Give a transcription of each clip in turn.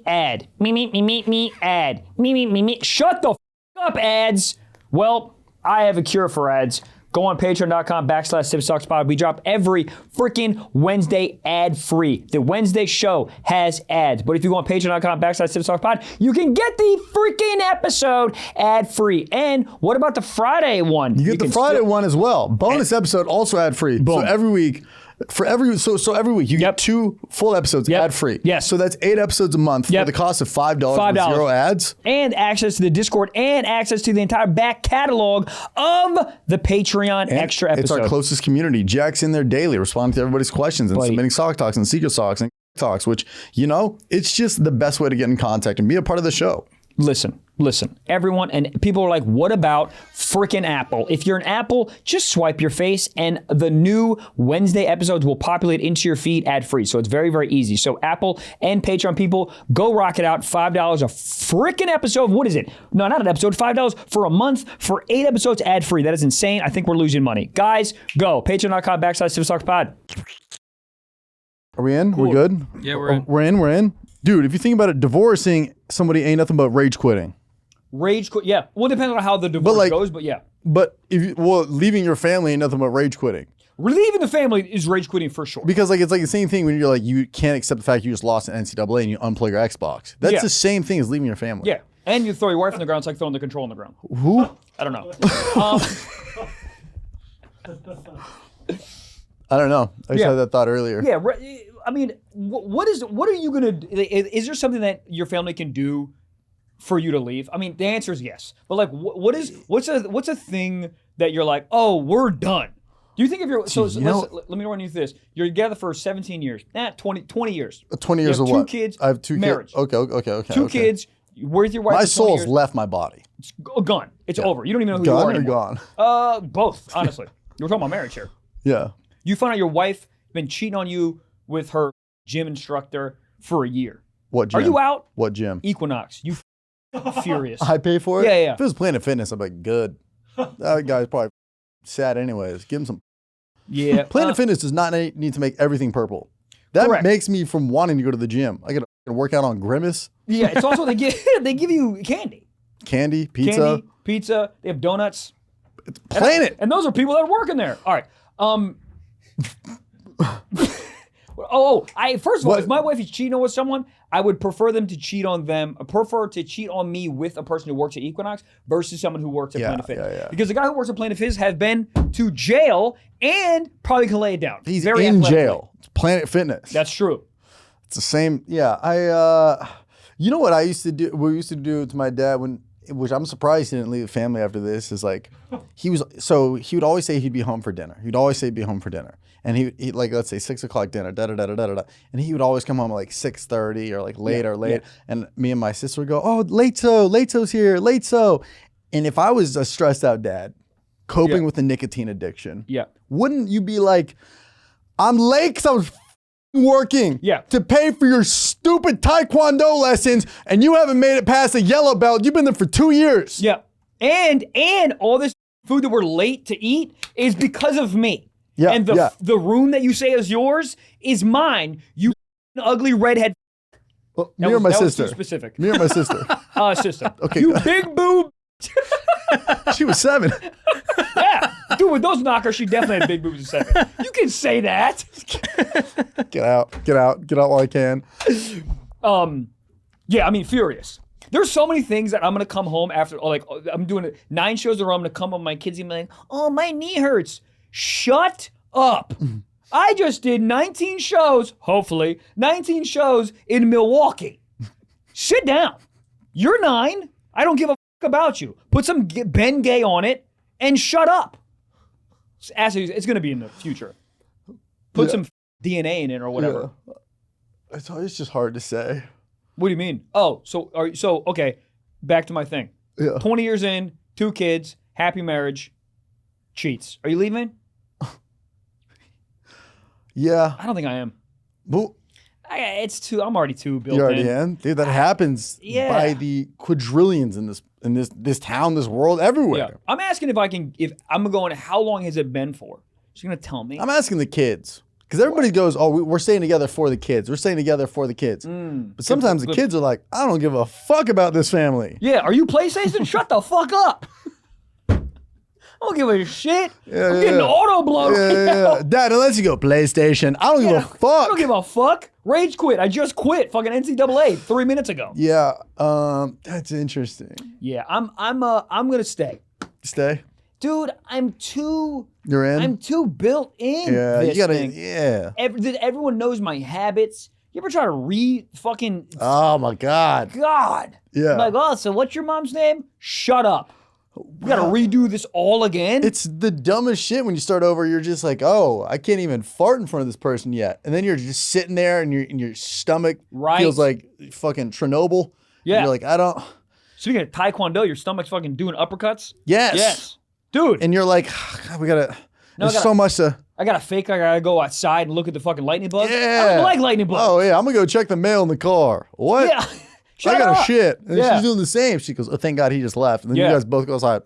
ad. Ad. Shut the f up, ads. Well, I have a cure for ads. Go on patreon.com/SipSocksPod. We drop every freaking Wednesday ad-free. The Wednesday show has ads. But if you go on patreon.com/SipSocksPod, you can get the freaking episode ad-free. And what about the Friday one? You get the Friday one as well. Bonus episode, also ad-free. Boom. So every week, every week you get 2 full episodes ad-free. Yes. So that's 8 episodes a month for the cost of $5 with 0 ads. And access to the Discord and access to the entire back catalog of the Patreon extra episodes. It's our closest community. Jack's in there daily responding to everybody's questions and submitting sock talks and secret socks and talks, which, it's just the best way to get in contact and be a part of the show. Listen, everyone, and people are like, what about freaking Apple? If you're an Apple, just swipe your face and the new Wednesday episodes will populate into your feed ad-free. So it's very, very easy. So Apple and Patreon people, go rock it out. $5 a freaking episode. What is it? No, not an episode. $5 for a month for 8 episodes ad-free. That is insane. I think we're losing money. Guys, go. Patreon.com/SipSocksPod. Are we in? Cool. We're good? Yeah, we're in. We're in. Dude, if you think about it, divorcing somebody ain't nothing but rage quitting. Yeah. Well, it depends on how the divorce goes, but yeah. But leaving your family ain't nothing but rage quitting. Leaving the family is rage quitting for sure. Because it's like the same thing when you're like, you can't accept the fact you just lost an NCAA and you unplug your Xbox. That's the same thing as leaving your family. Yeah. And you throw your wife on the ground, it's like throwing the control on the ground. Who? I don't know. I don't know. I just had that thought earlier. Yeah. I mean, what are you going to, is there something that your family can do for you to leave? I mean, the answer is yes. But like, what's a thing that you're like, oh, we're done? Do you think if you're, let me run you through this. You're together for 17 years, 20 years. 20 years of what? 2 kids. I have 2 marriage. kids. Okay. 2 kids. We're with your wife. My for 20 soul's years. left my body. It's gone. It's over. You don't even know who you are Gone or anymore. gone? Both, honestly. We're talking about marriage here. Yeah. You find out your wife been cheating on you with her gym instructor for a year. What gym? Are you out? What gym? Equinox. You furious. I pay for it? Yeah. If it was Planet Fitness, I'm like, good. That guy's probably sad anyways. Give him some. Yeah. Planet Fitness does not need to make everything purple. That correct. makes me from wanting to go to the gym. I got to work out on Grimace. Yeah, it's also they give you candy. Candy, pizza. They have donuts. It's Planet. And those are people that are working there. All right. First of all, if my wife is cheating with someone, I would prefer them to cheat on them. I prefer to cheat on me with a person who works at Equinox versus someone who works at Planet Fitness. Yeah. Because the guy who works at Planet Fitness has been to jail and probably can lay it down. He's very in athletically. jail. It's Planet Fitness. That's true. It's the same. Yeah. You know what I used to do? We used to do to my dad which I'm surprised he didn't leave the family after this, is like, he would always say he'd be home for dinner. He'd always say he'd be home for dinner. And he like, let's say 6 o'clock dinner, da-da-da-da-da-da. And he would always come home at like 6:30 or like late. Yeah. And me and my sister would go, oh, Late-so's here, Late-so. And if I was a stressed out dad, coping with the nicotine addiction, wouldn't you be like, I'm late because I was working to pay for your stupid Taekwondo lessons and you haven't made it past a yellow belt. You've been there for 2 years. Yeah. And all this food that we're late to eat is because of me. Yeah. And the room that you say is yours is mine. You ugly redhead. Well, me or my sister? Was too specific. Me or my sister? Sister. Okay. You big boob. She was 7. Yeah. Dude, with those knockers, she definitely had big boobs at 7. You can say that. Get out while I can. Yeah, I mean, furious. There's so many things that I'm gonna come home after, like, I'm doing 9 shows in a row. I'm gonna come home, my kids and be like, oh, my knee hurts. Shut up. I just did 19 shows, hopefully, 19 shows in Milwaukee. Sit down. You're 9. I don't give a fuck about you. Put some Ben Gay on it and shut up. It's going to be in the future. Put some DNA in it or whatever. Yeah. It's always just hard to say. What do you mean? Oh, so okay, back to my thing. Yeah. 20 years in, 2 kids, happy marriage, cheats. Are you leaving? Yeah. I don't think I am. Well, I'm already too built in. you're already in? Dude, that happens by the quadrillions in this town, this world, everywhere. Yeah. I'm asking if I'm going, how long has it been for? She's going to tell me. I'm asking the kids. Because everybody goes, oh, we're staying together for the kids. We're staying together for the kids. But sometimes the kids are like, I don't give a fuck about this family. Yeah, are you PlayStation? Shut the fuck up. I don't give a shit. I'm getting auto blown. Yeah. Dad, unless you go PlayStation, I don't give a fuck. I don't give a fuck. Rage quit. I just quit fucking NCAA 3 minutes ago. Yeah, that's interesting. Yeah, I'm gonna stay. Stay? Dude, You're in? I'm too built in. Yeah, this you gotta, thing. yeah. Everyone knows my habits. You ever try to fucking Oh my God. God. Yeah. Like, oh, so what's your mom's name? Shut up. We gotta redo this all again. It's the dumbest shit when you start over. You're just like, oh, I can't even fart in front of this person yet. And then you're just sitting there and your stomach feels like fucking Chernobyl. Yeah. And you're like, I don't. Speaking of Taekwondo, your stomach's fucking doing uppercuts? Yes. Yes. Dude. And you're like, God, we gotta, there's so much to. I gotta fake I gotta go outside and look at the fucking lightning bugs. Yeah. I don't like lightning bugs. Oh, yeah, I'm gonna go check the mail in the car. What? Yeah. I gotta up. shit. And Yeah. she's doing the same. She goes, oh, thank God he just left. And then you guys both go outside.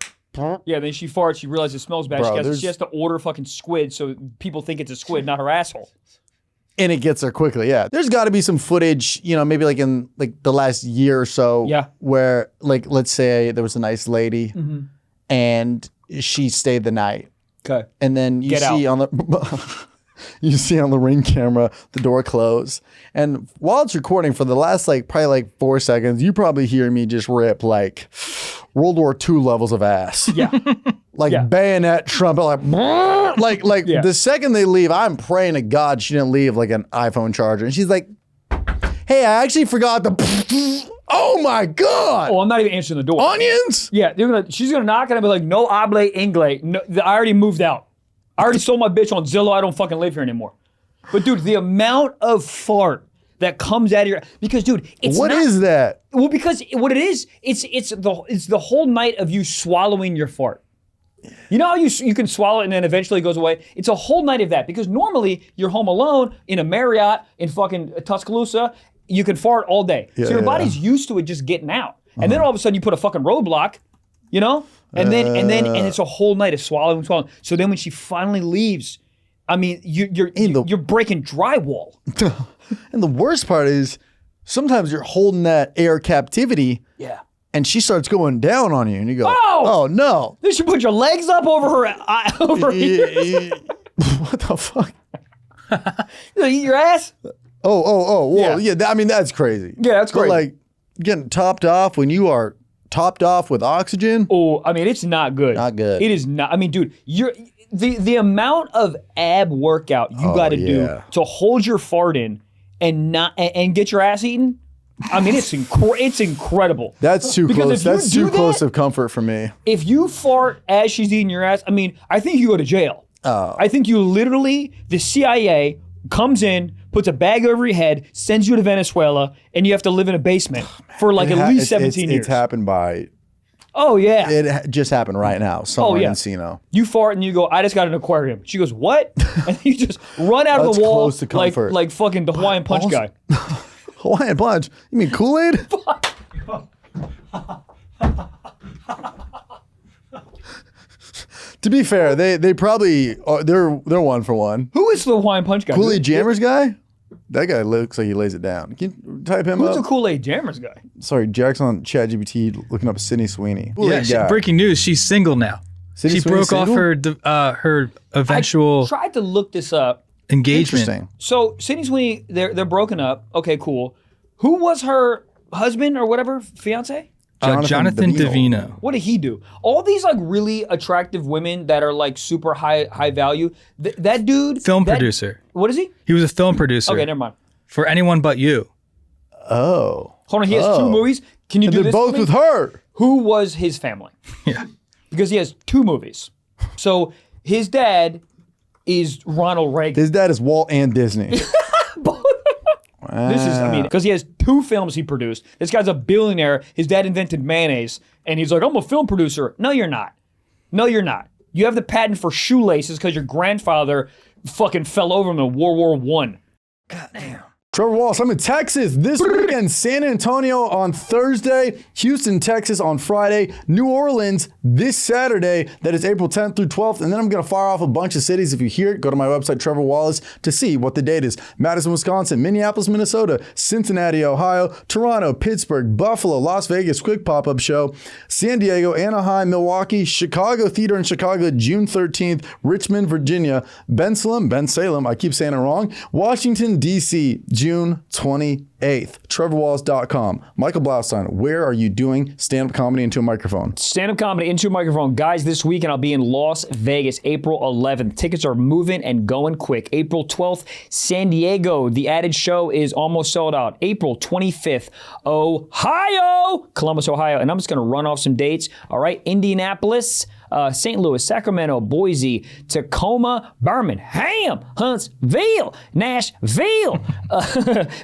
Yeah, then she farts, she realizes it smells bad. Bro, She has to order fucking squid so people think it's a squid, not her asshole. And it gets there quickly, yeah. There's got to be some footage, maybe like in like the last year or so, where like let's say there was a nice lady, and she stayed the night, okay, and then you see on the you see on the Ring camera the door close, and while it's recording for the last probably 4 seconds, you probably hear me just rip like World War II levels of ass, bayonet, trumpet, like the second they leave, I'm praying to God she didn't leave like an iPhone charger, and she's like, hey, I actually forgot the. Oh my God! Oh, I'm not even answering the door. Onions? Yeah, she's gonna knock and I'll be like, no hable inglés. No, I already moved out. I already sold my bitch on Zillow. I don't fucking live here anymore. But dude, the amount of fart that comes out of your, because dude, it's What is that? Well, because what it is, it's the whole night of you swallowing your fart. You know how you can swallow it and then eventually it goes away? It's a whole night of that, because normally you're home alone in a Marriott in fucking Tuscaloosa. You can fart all day. So your body's used to it just getting out. And then all of a sudden you put a fucking roadblock, and then it's a whole night of swallowing. So then when she finally leaves, I mean, you're breaking drywall. And the worst part is sometimes you're holding that air captivity. Yeah. And she starts going down on you, and you go, oh no. Then she put your legs up over her ears. What the fuck? You eat your ass? Well, yeah. I mean, that's crazy. Yeah, that's crazy. But like getting topped off when you are topped off with oxygen. Oh, I mean, it's not good. Not good. It is not. I mean, dude, the amount of ab workout you got to do to hold your fart in and get your ass eaten. I mean, it's incredible. That's too close. That's too close of comfort for me. If you fart as she's eating your ass, I mean, I think you go to jail. Oh. I think you literally, the CIA comes in, puts a bag over your head, sends you to Venezuela, and you have to live in a basement for like at least 17 years. It's happened by. Oh, yeah. It just happened right now somewhere in Encino. You fart and you go, I just got an aquarium. She goes, what? And you just run out of the wall close to comfort. like fucking the Hawaiian Punch guy. Hawaiian Punch? You mean Kool-Aid? To be fair, they probably are, they're 1 for 1. Who is the Hawaiian Punch guy? Kool-Aid Jammers guy? That guy looks like he lays it down. Can you type him up? Who's the Kool-Aid Jammers guy? Sorry, Jack's on ChatGPT looking up Sydney Sweeney. Breaking news, she's single now. Sydney she broke off her eventual I tried to look this up. engagement. Interesting. So Sydney Sweeney, they're broken up. Okay, cool. Who was her husband or whatever, fiance? Jonathan Davino. What did he do? All these like really attractive women that are like super high value. That dude, Producer. What is he? He was a film producer. Okay, never mind. For Anyone But You. Oh. Hold on, he has 2 movies. Can you do They're this? both with her. Who was his family? Yeah. Because he has 2 movies. So his dad is Ronald Reagan. His dad is Walt and Disney. This is, I mean, because he has 2 films he produced. This guy's a billionaire. His dad invented mayonnaise, and he's like, I'm a film producer. No, you're not. No, you're not. You have the patent for shoelaces because your grandfather fucking fell over him in World War I. God damn. Trevor Wallace, I'm in Texas this weekend. San Antonio on Thursday, Houston, Texas on Friday, New Orleans this Saturday. That is April 10th through 12th. And then I'm going to fire off a bunch of cities. If you hear it, go to my website, Trevor Wallace, to see what the date is. Madison, Wisconsin, Minneapolis, Minnesota, Cincinnati, Ohio, Toronto, Pittsburgh, Buffalo, Las Vegas, quick pop-up show, San Diego, Anaheim, Milwaukee, Chicago Theater in Chicago, June 13th, Richmond, Virginia, Ben Salem, I keep saying it wrong, Washington, D.C., June 28th. TrevorWallace.com. Michael Blaustein, where are you doing stand-up comedy into a microphone? Stand-up comedy into a microphone. Guys, this weekend I'll be in Las Vegas, April 11th. Tickets are moving and going quick. April 12th, San Diego. The added show is almost sold out. April 25th, Ohio, Columbus, Ohio. And I'm just going to run off some dates. All right, Indianapolis, St. Louis, Sacramento, Boise, Tacoma, Birmingham, Huntsville, Nashville,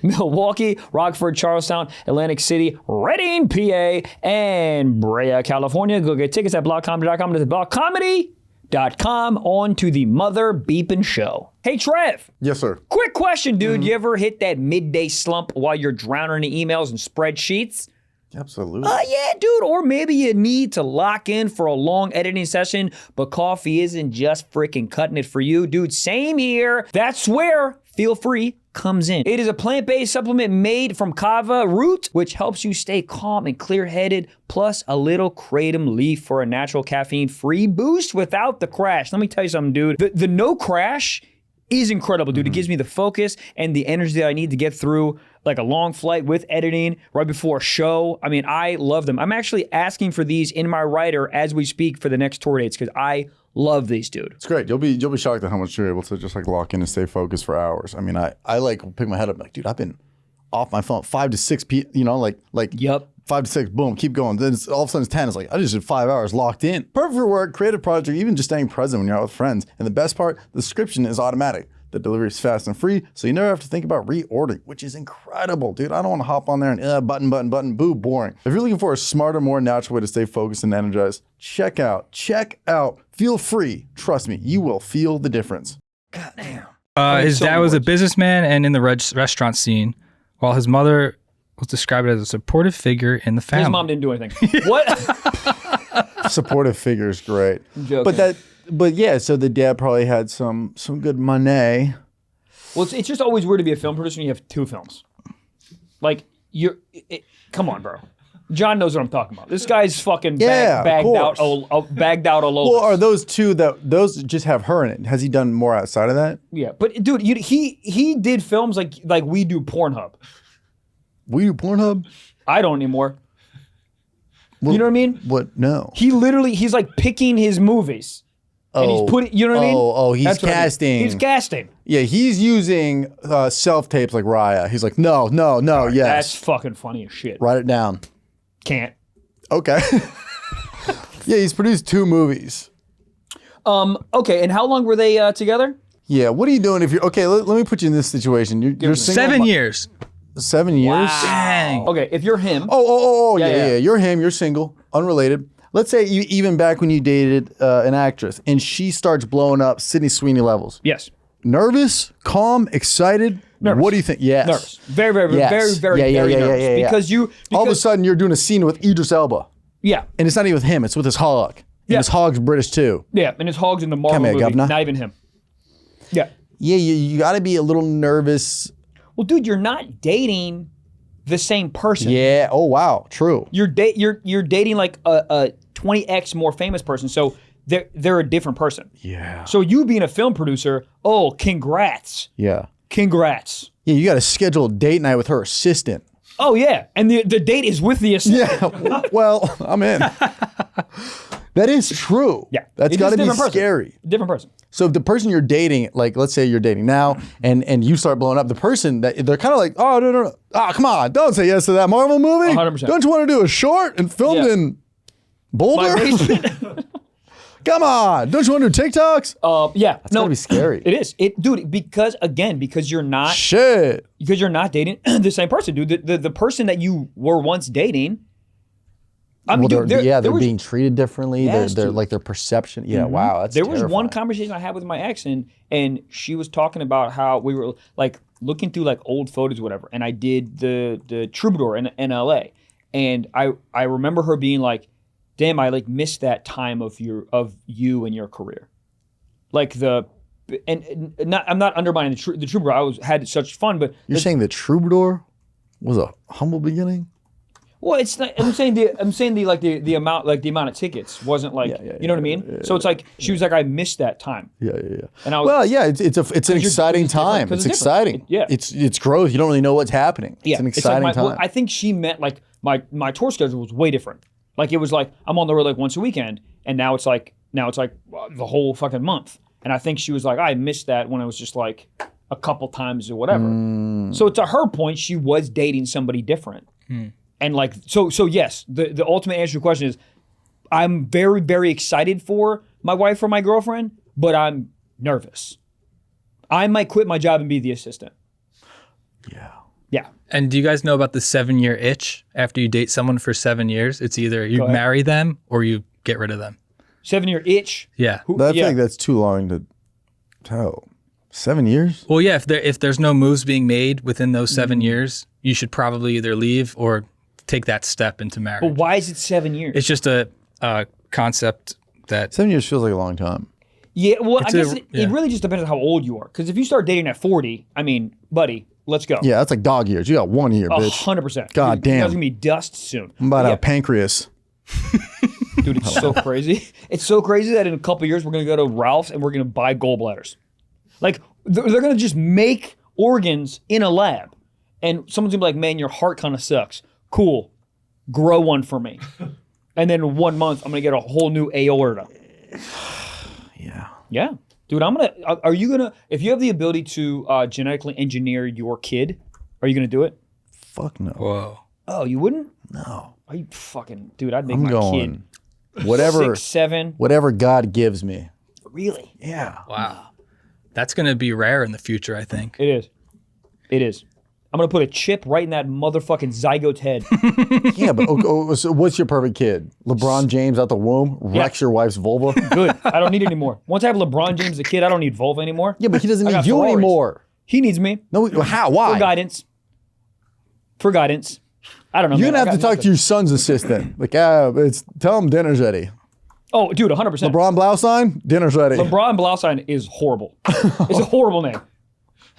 Milwaukee, Rockford, Charlestown, Atlantic City, Reading, PA, and Brea, California. Go get tickets at blockcomedy.com. That's blockcomedy.com. On to the mother beeping show. Hey, Trev. Yes, sir. Quick question, dude. You ever hit that midday slump while you're drowning in emails and spreadsheets? Absolutely. Yeah, dude. Or maybe you need to lock in for a long editing session, but coffee isn't just freaking cutting it for you. Dude, same here. That's where Feel Free comes in. It is a plant-based supplement made from kava root, which helps you stay calm and clear-headed, plus a little kratom leaf for a natural caffeine-free boost without the crash. Let me tell you something, dude. The no crash is incredible, dude. It gives me the focus and the energy that I need to get through like a long flight with editing right before a show. I mean, I love them. I'm actually asking for these in my writer as we speak for the next tour dates because I love these, dude. It's great. You'll be shocked at how much you're able to just like lock in and stay focused for hours. I mean, I like pick my head up like, dude, I've been off my phone 5 to 6 like Yep. 5 to 6, boom, keep going. Then all of a sudden it's 10. It's like, I just did 5 hours locked in. Perfect for work, creative project, or even just staying present when you're out with friends. And the best part, the subscription is automatic. The delivery is fast and free, so you never have to think about reordering, which is incredible, dude. I don't want to hop on there and button, boo, boring. If you're looking for a smarter, more natural way to stay focused and energized, check out. Feel Free. Trust me, you will feel the difference. Goddamn. His dad was a businessman and in the restaurant scene, while his mother was described as a supportive figure in the family. His mom didn't do anything. What? Supportive figure is great. I'm joking. But yeah, so the dad probably had some good money. Well, it's just always weird to be a film producer when you have 2 films. Like, come on, bro. John knows what I'm talking about. This guy's fucking bagged out Olola. Well, are those 2 those just have her in it? Has he done more outside of that? Yeah, but dude, he did films like we do Pornhub. We do Pornhub? I don't anymore. Well, you know what I mean? What? No. He's like picking his movies. And he's putting, you know what I mean? He's casting. He's casting. Yeah, he's using self-tapes like Raya. He's like, no, yes. That's fucking funny as shit. Write it down. Can't. Okay. Yeah, he's produced 2 movies. Okay, and how long were they together? Yeah, what are you doing if you're, okay, let me put you in this situation. You're single. 7 years. 7 years? Dang. Okay, if you're him. Yeah. You're him, you're single, unrelated. Let's say you even back when you dated an actress and she starts blowing up Sydney Sweeney levels. Yes. Nervous, calm, excited? Nervous. What do you think? Yes. Nervous. Very nervous. Yeah. Because all of a sudden you're doing a scene with Idris Elba. Yeah. And it's not even with him, it's with his hog. And his hog's British too. Yeah, and his hog's in the Marvel Come here, movie. governor. Not even him. Yeah. Yeah, you got to be a little nervous. Well, dude, you're not dating the same person. Yeah. Oh, wow. True. You're dating like a 20x more famous person, so they're a different person. Yeah. So you being a film producer, congrats. Yeah. Congrats. Yeah, you got to schedule a date night with her assistant. Oh yeah, and the date is with the assistant. Yeah. Well, I'm in. That is true. Yeah. That's got to be person. scary. Different person. So if the person you're dating, like let's say you're dating now and you start blowing up, the person that they're kind of like, oh, no. Oh, come on. Don't say yes to that Marvel movie. 100%. Don't you want to do a short and filmed in Boulder? My basement. Come on. Don't you want to do TikToks? Yeah. That's gotta be scary. It is. Dude, because you're not Shit. Because you're not dating the same person, dude. The person that you were once dating I mean, dude, they're there was, being treated differently. Yes, they're dude. like their perception. Yeah, wow, that's there was one terrifying. conversation I had with my ex, and she was talking about how we were like looking through like old photos or whatever, and I did the Troubadour in LA, and I remember her being like, damn, I like missed that time of you and your career. Like I'm not undermining the Troubadour. I had such fun, but You're saying the Troubadour was a humble beginning? well, it's not. I'm saying the amount of tickets wasn't like you know what I mean. So it's like she was like, I missed that time. Yeah. And I was, Well, yeah, it's an exciting time. 'cause It's it's different. exciting. Yeah. It's growth. You don't really know what's happening. yeah, It's an like exciting time. well, I think she meant like my tour schedule was way different. Like it was like I'm on the road like once a weekend, and now it's like the whole fucking month. And I think she was like, I missed that when it was just like a couple times or whatever. So to her point, she was dating somebody different. And like, so yes, the ultimate answer to your question is I'm very, very excited for my wife or my girlfriend, but I'm nervous. I might quit my job and be the assistant. Yeah. And do you guys know about the 7-year itch? After you date someone for 7 years, it's either you ahead. marry them or you get rid of them. 7-year itch. Yeah. I think that's too long to tell. 7 years? Well, yeah. If there's no moves being made within those 7 years, you should probably either leave or take that step into marriage. But why is it 7 years? It's just a concept that 7 years feels like a long time. Yeah, well, I It's guess a- it really just depends on how old you are. Because if you start dating at 40, I mean, buddy, let's go. Yeah, that's like dog years. You got 1 year, bitch. 100%. God You damn. guys are gonna be dust soon. I'm about to have pancreas. Dude, it's so crazy. It's so crazy that in a couple years we're gonna go to Ralph's and we're gonna buy gallbladders. Like they're gonna just make organs in a lab, and someone's gonna be like, "Man, your heart kind of sucks." Cool, grow one for me, and then in 1 month I'm gonna get a whole new aorta. Yeah. Yeah, dude, I'm gonna. Are you gonna? If you have the ability to genetically engineer your kid, are you gonna do it? Fuck no. whoa. Oh, you wouldn't? No. Are you fucking dude? I'd make I'm my going kid whatever 6, 7. whatever God gives me. Really? Yeah. Wow. That's going to be rare in the future, I think. It is. It is. I'm gonna put a chip right in that motherfucking zygote's head. Yeah, but so what's your perfect kid? LeBron James out the womb wrecks your wife's vulva? Good. I don't need it anymore. Once I have LeBron James as a kid, I don't need vulva anymore. Yeah, but he doesn't I need got you Ferraris. anymore. He needs me No, how? Why? for guidance. For guidance. I don't know. You're man. gonna I have to got talk nothing. to your son's assistant. Like, tell him dinner's ready. Oh, dude, 100%. LeBron Blaustein, dinner's ready. LeBron Blaustein is horrible. It's a horrible name.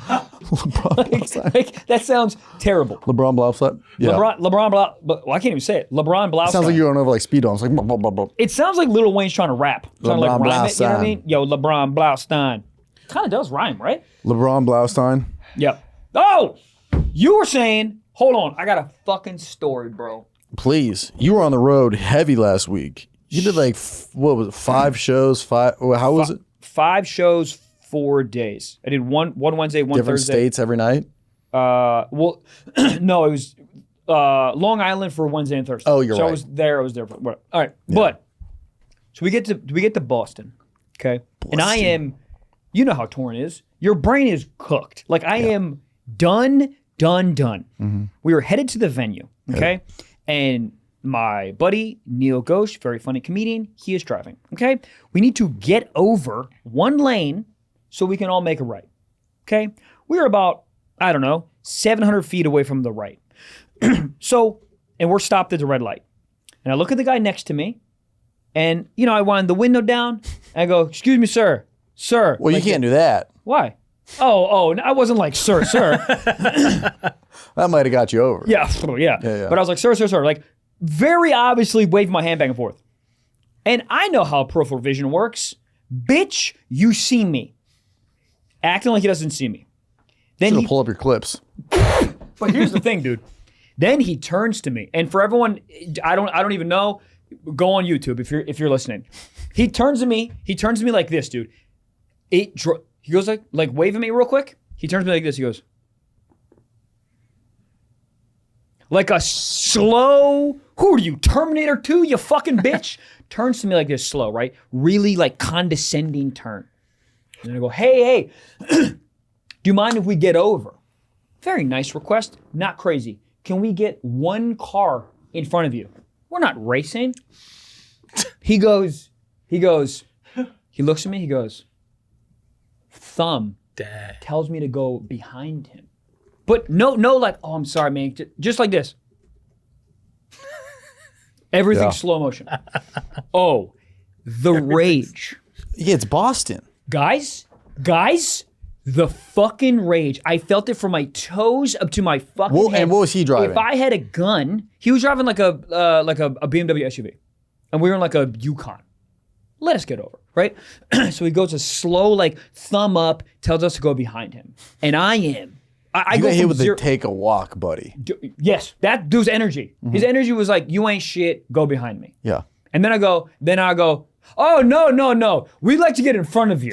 LeBron Blaustein. Like, that sounds terrible. LeBron Blaustein. Yeah. LeBron Blau. But well, I can't even say it. LeBron Blaustein. Sounds like you're going over like speed bumps. Like, blah, blah, blah, blah. It sounds like Lil Wayne's trying to rap. Trying to like LeBron rhyme it. You know what I Blaustein. mean? Yo, LeBron Blaustein. Kind of does rhyme, right? LeBron Blaustein. Yep. Oh, you were saying. Hold on, I got a fucking story, bro. Please. You were on the road heavy last week. You did like, what was it, 5 shows? How was it? 5 shows, 4 days. I did one Wednesday, one Different Thursday. states every night? Well, no, it was Long Island for Wednesday and Thursday. Oh, you're so right. I was there for whatever. All right, but so we get to Boston, okay, and I am, you know how touring is. Your brain is cooked. Like I am done. Mm-hmm. We were headed to the venue, okay, and my buddy Neil Ghosh, very funny comedian, he is driving. Okay, we need to get over one lane so we can all make a right. Okay, we are about 700 feet away from the right. So, and we're stopped at the red light. And I look at the guy next to me, and I wind the window down, and I go, "Excuse me, sir." Well, Like, you can't do that. Why? Oh, I wasn't like, sir. That might have got you over. Yeah. But I was like, sir. Like, very obviously waved my hand back and forth. And I know how peripheral vision works. Bitch, you see me. Acting like he doesn't see me. Then Should have pulled up your clips. But here's the thing, dude. Then he turns to me, and for everyone, I don't even know. Go on YouTube if you're listening. He turns to me. He turns to me like this, dude. He goes like waving me real quick. He turns to me like this. He goes like a slow. Who are you, Terminator 2? You fucking bitch. Turns to me like this, slow, right? Really like condescending turn. And then I go, hey. Do you mind if we get over? Very nice request. Not crazy. Can we get one car in front of you? we're not racing. He looks at me, he goes, thumb tells me to go behind him. But no, like, oh, I'm sorry, man. Just like this. Everything's slow motion. Oh, the rage. Yeah, it's Boston. Guys, the fucking rage. I felt it from my toes up to my fucking head. And what was he driving? If I had a gun, he was driving like a BMW SUV. And we were in like a Yukon. Let us get over, right? So he goes a slow, like, thumb up, tells us to go behind him. And I am. I you go got hit with zero, the take a walk, buddy. Yes, that dude's energy. Mm-hmm. His energy was like, you ain't shit, go behind me. Yeah. And then I go, oh, no. We'd like to get in front of you.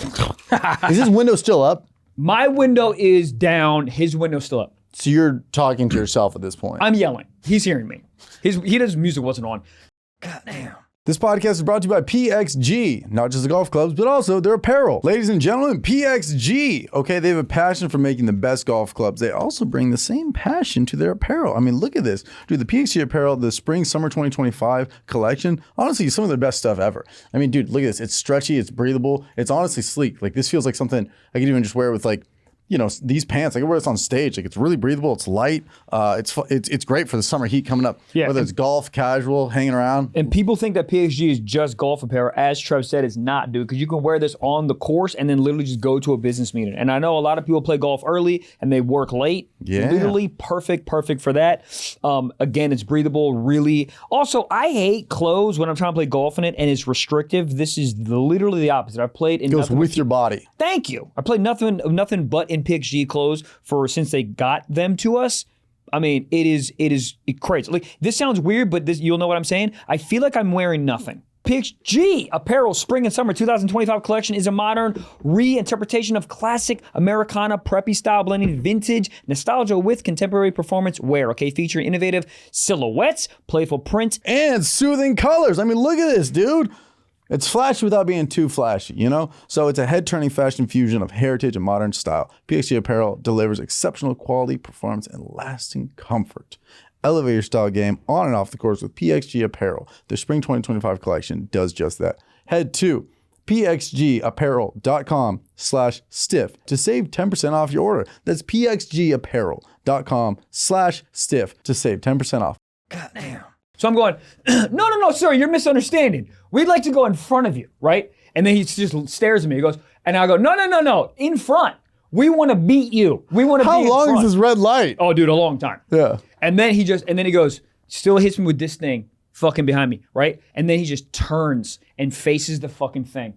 Is his window still up? My window is down, his window's still up. So you're talking to yourself at this point. I'm yelling. He's hearing me. His music wasn't on. God damn. This podcast is brought to you by PXG, not just the golf clubs, but also their apparel. Ladies and gentlemen, PXG, okay, they have a passion for making the best golf clubs. They also bring the same passion to their apparel. I mean, look at this. Dude, the PXG apparel, the spring-summer 2025 collection, honestly, some of their best stuff ever. I mean, dude, look at this. It's stretchy, it's breathable, it's honestly sleek. Like, this feels like something I could even just wear with, like, you know, these pants. I can wear this on stage. Like, it's really breathable. It's light. It's great for the summer heat coming up. Yeah, whether it's golf, casual, hanging around. And people think that PXG is just golf apparel. As Trev said, it's not, dude. Because you can wear this on the course and then literally just go to a business meeting. And I know a lot of people play golf early and they work late. Yeah. Literally perfect for that. Again, it's breathable. Really. Also, I hate clothes when I'm trying to play golf in it and it's restrictive. This is literally the opposite. I've played in It goes with your body. Thank you. I played nothing but in PXG clothes since they got them to us. I mean, it is crazy. Like, this sounds weird, but you'll know what I'm saying. I feel like I'm wearing nothing. PXG Apparel Spring and Summer 2025 collection is a modern reinterpretation of classic Americana preppy style, blending vintage nostalgia with contemporary performance wear. Okay, featuring innovative silhouettes, playful prints, and soothing colors. I mean, look at this, dude. It's flashy without being too flashy, you know? So it's a head-turning fashion fusion of heritage and modern style. PXG Apparel delivers exceptional quality, performance, and lasting comfort. Elevate your style game on and off the course with PXG Apparel. The Spring 2025 collection does just that. Head to pxgapparel.com/stiff to save 10% off your order. That's pxgapparel.com/stiff to save 10% off. God damn. So I'm going, no, sir, you're misunderstanding. We'd like to go in front of you, right? And then he just stares at me. He goes, and I go, no, in front. We want to beat you. We want to be in front. How long is this red light? Oh, dude, a long time. Yeah. And then he goes, still hits me with this thing fucking behind me, right? And then he just turns and faces the fucking thing.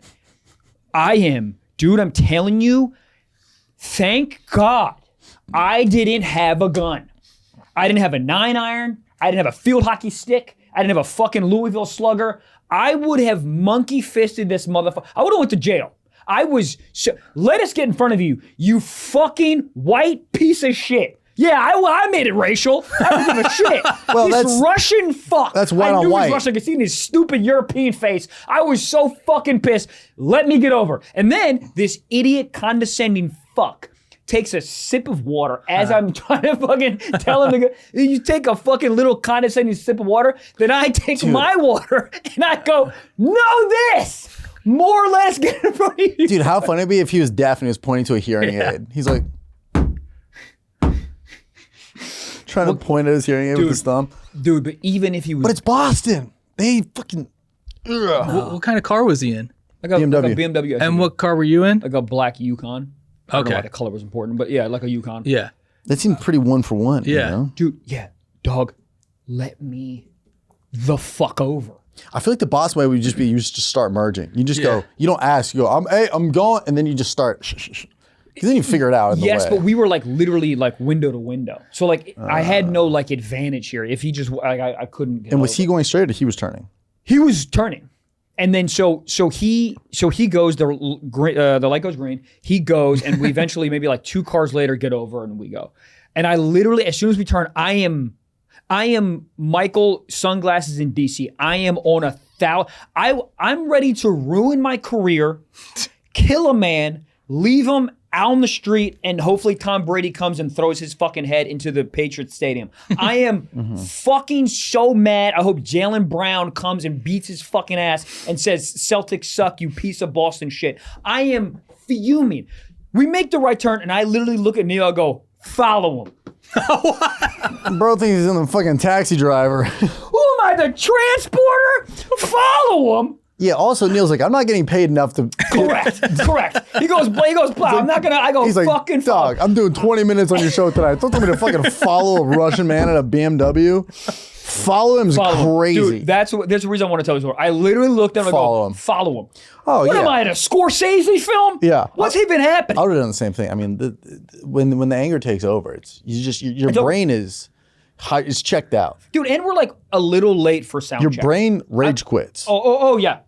I'm telling you, thank God I didn't have a gun. I didn't have a 9-iron. I didn't have a field hockey stick. I didn't have a fucking Louisville slugger. I would have monkey fisted this motherfucker. I would have went to jail. Let us get in front of you, you fucking white piece of shit. Yeah, I made it racial. I don't give a shit. Well, this Russian fuck. That's white I on knew white. He was Russian. I could see his stupid European face. I was so fucking pissed. Let me get over. And then this idiot condescending fuck takes a sip of water as I'm trying to fucking tell him to go. You take a fucking little condescending sip of water, then I take my water and I go, know this! More or less get in front of you. Dude, how funny it'd be if he was deaf and he was pointing to a hearing aid. He's like, trying to point at his hearing aid with his thumb. Dude, but even if he was... But it's Boston. They fucking... What kind of car was he in? Like a BMW. And what car were you in? Like a black Yukon. I don't know Okay. why the color was important, but yeah, like a Yukon. Yeah. That seemed pretty one for one. Yeah. You know? Dude, yeah, dog, let me the fuck over. I feel like the boss way would just be you just start merging. You just go, you don't ask, you go, I'm going, and then you just start. Because then you figure it out in the way. Yes, but we were like literally like window to window. So like I had no like advantage here. If he just, I couldn't get And was over. he going straight or he was turning? He was turning. And then so he goes, the light goes green, he goes, and we eventually maybe like 2 cars later get over and we go. And I literally, as soon as we turn, I am Michael sunglasses in DC. I am on 1,000. I'm ready to ruin my career, kill a man, leave him out on the street and hopefully Tom Brady comes and throws his fucking head into the Patriots Stadium. I am fucking so mad. I hope Jaylen Brown comes and beats his fucking ass and says, Celtics suck, you piece of Boston shit. I am fuming. We make the right turn and I literally look at Neil, I go, follow him. Bro thinks he's in the fucking taxi driver. Who am I, the transporter? Follow him. Yeah, also Neil's like, I'm not getting paid enough to... Correct. He goes, I'm not gonna, I go, He's like, fucking dog, I'm doing 20 minutes on your show tonight. Don't tell me to fucking follow a Russian man in a BMW. Follow him's crazy. Dude, there's the reason I want to tell you story. I literally looked at him and I go, follow him. Oh, what yeah. am I, at a Scorsese film? Yeah. What's even happening? I would have done the same thing. I mean, when the anger takes over, it's you just your brain is checked out. Dude, and we're like a little late for sound Your check. brain rage quits. Oh, yeah.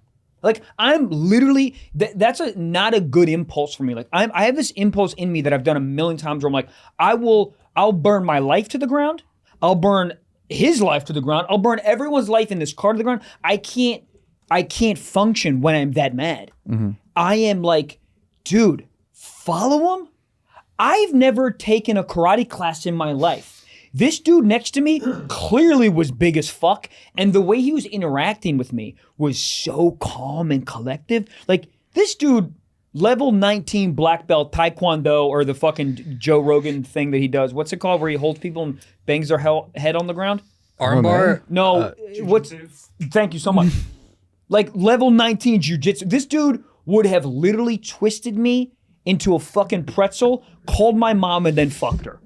Like I'm literally, that's not a good impulse for me. Like I have this impulse in me that I've done a million times where I'm like, I'll burn my life to the ground. I'll burn his life to the ground. I'll burn everyone's life in this car to the ground. I can't function when I'm that mad. I am like, dude, follow him? I've never taken a karate class in my life. This dude next to me clearly was big as fuck, and the way he was interacting with me was so calm and collective. Like, this dude, level 19 black belt taekwondo, or the fucking Joe Rogan thing that he does. What's it called where he holds people and bangs their head on the ground? Armbar? No, thank you so much. Like, level 19 jiu-jitsu. This dude would have literally twisted me into a fucking pretzel, called my mom, and then fucked her.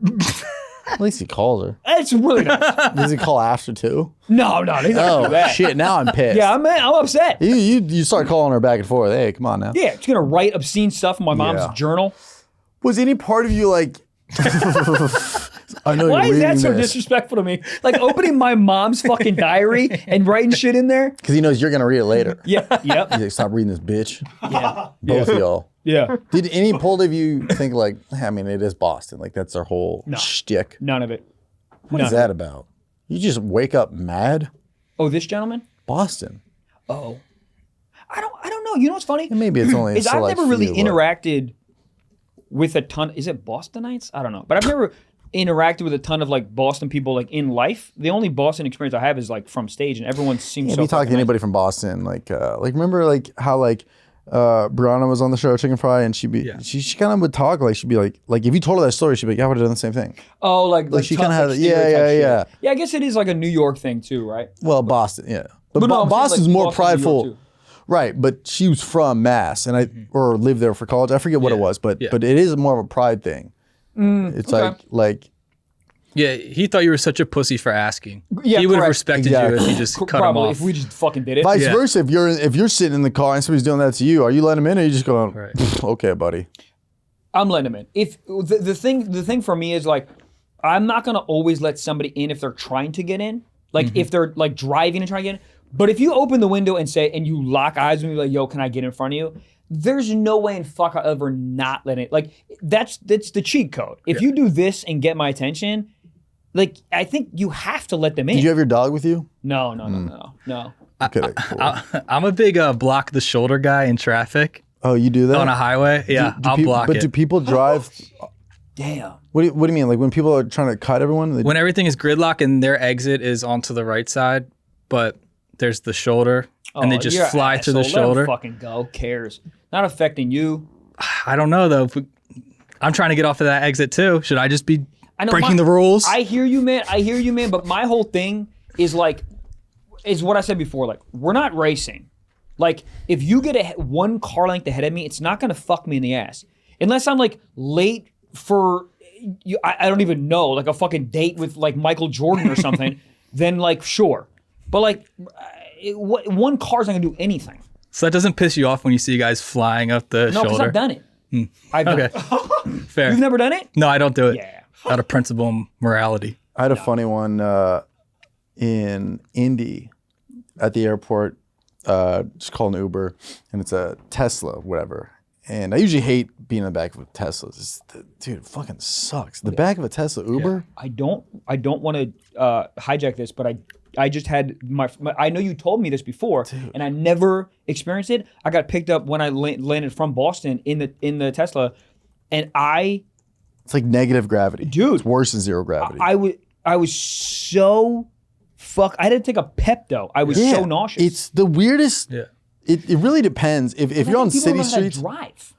At least he calls her. It's really nice. Does he call after too? No, he's not gonna do that. Shit, now I'm pissed. Yeah, I'm upset. You start calling her back and forth. Hey, come on now. Yeah, she's gonna write obscene stuff in my mom's journal. Was any part of you like... I know Why you're is that reading so this. disrespectful to me? Like opening my mom's fucking diary and writing shit in there? Because he knows you're going to read it later. Yep. He's like, stop reading this, bitch. Yeah. Both of y'all. Yeah. Did any part of you think like, I mean, it is Boston. Like, that's their whole shtick. None of it. What is that about? You just wake up mad? Oh, this gentleman? Boston. Oh. I don't know. You know what's funny? And maybe it's only is I've never really few, but- interacted with a ton. Is it Bostonites? I don't know. But I've never interacted with a ton of like Boston people like in life. The only Boston experience I have is like from stage, and everyone seems Yeah, so. if you talk to fucking nice. anybody from Boston, like remember like how like Brianna was on the show Chicken Fry, and she kind of would talk like she'd be like if you told her that story, she'd be like, yeah, I would have done the same thing. Oh, like she tough, kinda had like, the- yeah. stereotype shit. Yeah, I guess it is like a New York thing too, right? Well, Boston, yeah, but no, I'm saying, Boston's like, more Boston, New York, prideful, too. right? But she was from Mass, and or lived there for college. I forget what it was, but it is more of a pride thing. It's like. Yeah, he thought you were such a pussy for asking. Yeah, he would have correct. respected you if you just cut him Probably off. if we just fucking did it. Vice versa, if you're sitting in the car and somebody's doing that to you, are you letting them in, or are you just going, okay, buddy? I'm letting them in. If the thing for me is like, I'm not gonna always let somebody in if they're trying to get in. Like if they're like driving and trying to get in. But if you open the window and say, and you lock eyes with me, like, yo, can I get in front of you? There's no way in fuck I'll ever not let it. Like that's the cheat code. If you do this and get my attention, like I think you have to let them in. Did you have your dog with you? No. Okay, cool. I'm a big block the shoulder guy in traffic Oh, you do that on a highway. Yeah, I'll block But it. do people drive? Damn. What do you mean? Like when people are trying to cut everyone? When everything is gridlock and their exit is onto the right side, but there's the shoulder and they Oh, just you're an fly through the asshole. Let 'em shoulder. fucking go. Who cares? Not affecting you. I don't know though. I'm trying to get off of that exit too. Should I just be I know breaking the rules? I hear you, man. But my whole thing is like, is what I said before. Like, we're not racing. Like, if you get one car length ahead of me, it's not gonna fuck me in the ass. Unless I'm like late for, I don't even know, like a fucking date with like Michael Jordan or something. Then like, sure. But like, one car's not gonna do anything. So that doesn't piss you off when you see guys flying up the No, because shoulder? I've done it. I've done Okay. it. Fair. You've never done it? No, I don't do it. Yeah. Out of principle and morality. I had a funny one in Indy at the airport. Just call an Uber, and it's a Tesla, whatever. And I usually hate being in the back of Teslas. Dude, it fucking sucks. The back of a Tesla Uber. I don't want to hijack this, but I just had my I know you told me this before, and I never experienced it. I got picked up when I landed from Boston in the Tesla. And It's like negative gravity. Dude. It's worse than zero gravity. I was so I had to take a Pepto. I was so nauseous. It's the weirdest. Yeah. It really depends. If you're on city streets. Drive.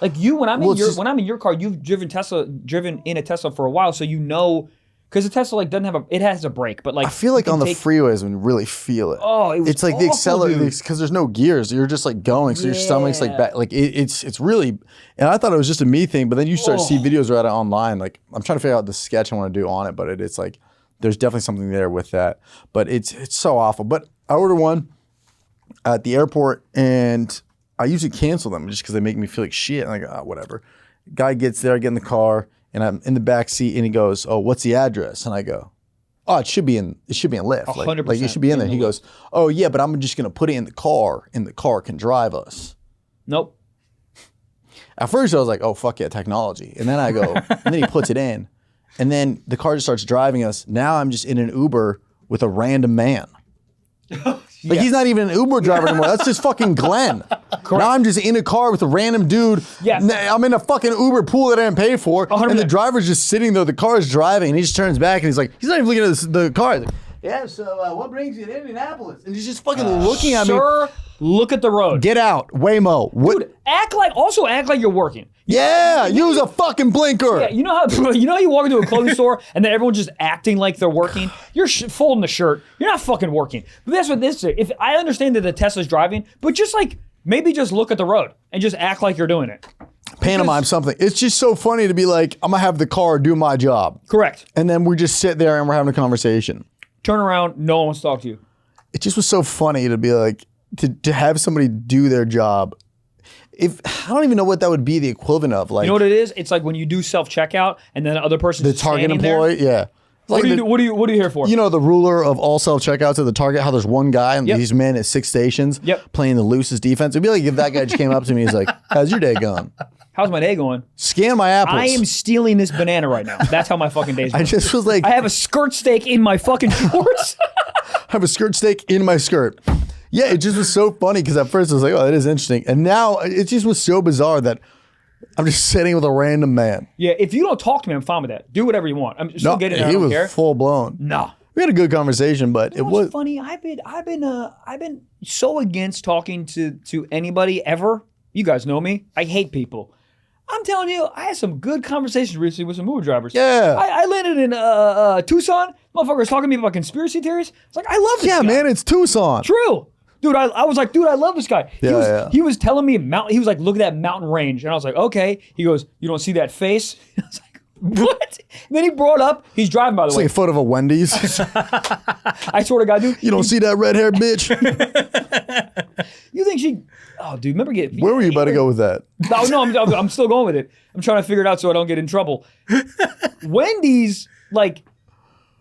Like you, when I'm in your car, you've driven in a Tesla for a while, so you know, because the Tesla like doesn't have it has a brake, but like I feel like on the freeways when you really feel it. Oh, it's like the accelerator because there's no gears. You're just like going, so your stomach's like back. Like it's really. And I thought it was just a me thing, but then you start to see videos right online. Like I'm trying to figure out the sketch I want to do on it, but it's like there's definitely something there with that. But it's so awful. But I ordered one at the airport, and I usually cancel them just because they make me feel like shit. And I go, whatever. Guy gets there, I get in the car, and I'm in the back seat, and he goes, "Oh, what's the address?" And I go, "Oh, it should be in Lyft. 100%. Like it should be in there." He goes, "Oh yeah, but I'm just gonna put it in the car, and the car can drive us." Nope. At first, I was like, "Oh fuck yeah, technology," and then I go, and then he puts it in, and then the car just starts driving us. Now I'm just in an Uber with a random man. Like he's not even an Uber driver anymore. That's just fucking Glenn. Correct. Now I'm just in a car with a random dude. Yeah. I'm in a fucking Uber pool that I didn't pay for. 100%. And the driver's just sitting there. The car is driving, and he just turns back and he's like, he's not even looking at the car. He's like, yeah, so what brings you to Indianapolis? And he's just fucking looking at me. Sir, look at the road. Get out, Waymo. What? Dude, act like you're working. Yeah, use a fucking blinker. Yeah, you know how you walk into a clothing store and then everyone's just acting like they're working. You're folding the shirt. You're not fucking working. But that's what this is. If I understand that the Tesla's driving, but just like maybe just look at the road and just act like you're doing it. Pantomime something. It's just so funny to be like, I'm gonna have the car do my job. Correct. And then we just sit there and we're having a conversation. Turn around, no one wants to talk to you. It just was so funny to be like, to have somebody do their job. If I don't even know what that would be the equivalent of. Like, you know what it is? It's like when you do self-checkout and then the other person's the Target employee, there. What do you do? What are you here for? You know the ruler of all self-checkouts at the Target, how there's one guy and these men at 6 stations playing the loosest defense. It'd be like if that guy just came up to me and he's like, how's your day going? How's my day going? Scan my apples. I am stealing this banana right now. That's how my fucking day's going. I just was like, I have a skirt steak in my fucking shorts. I have a skirt steak in my skirt. Yeah, it just was so funny because at first I was like, oh, that is interesting. And now it just was so bizarre that I'm just sitting with a random man. Yeah, if you don't talk to me, I'm fine with that. Do whatever you want. I'm still getting it. I don't care. He was full blown. No. We had a good conversation, but it was funny. I've been so against talking to anybody ever. You guys know me. I hate people. I'm telling you, I had some good conversations recently with some Uber drivers. Yeah. I landed in Tucson. Motherfucker was talking to me about conspiracy theories. It's like, I love this guy. Yeah, man, it's Tucson. True. Dude, I was like, dude, I love this guy. He was telling me he was like, look at that mountain range. And I was like, okay. He goes, you don't see that face? I was like, what? And then he brought up, he's driving, by the way. It's like a photo of a Wendy's. I swear to God, dude. You don't see that red haired bitch? You think oh, dude, remember where were you about to go with that? No, I'm still going with it. I'm trying to figure it out so I don't get in trouble. Wendy's, like,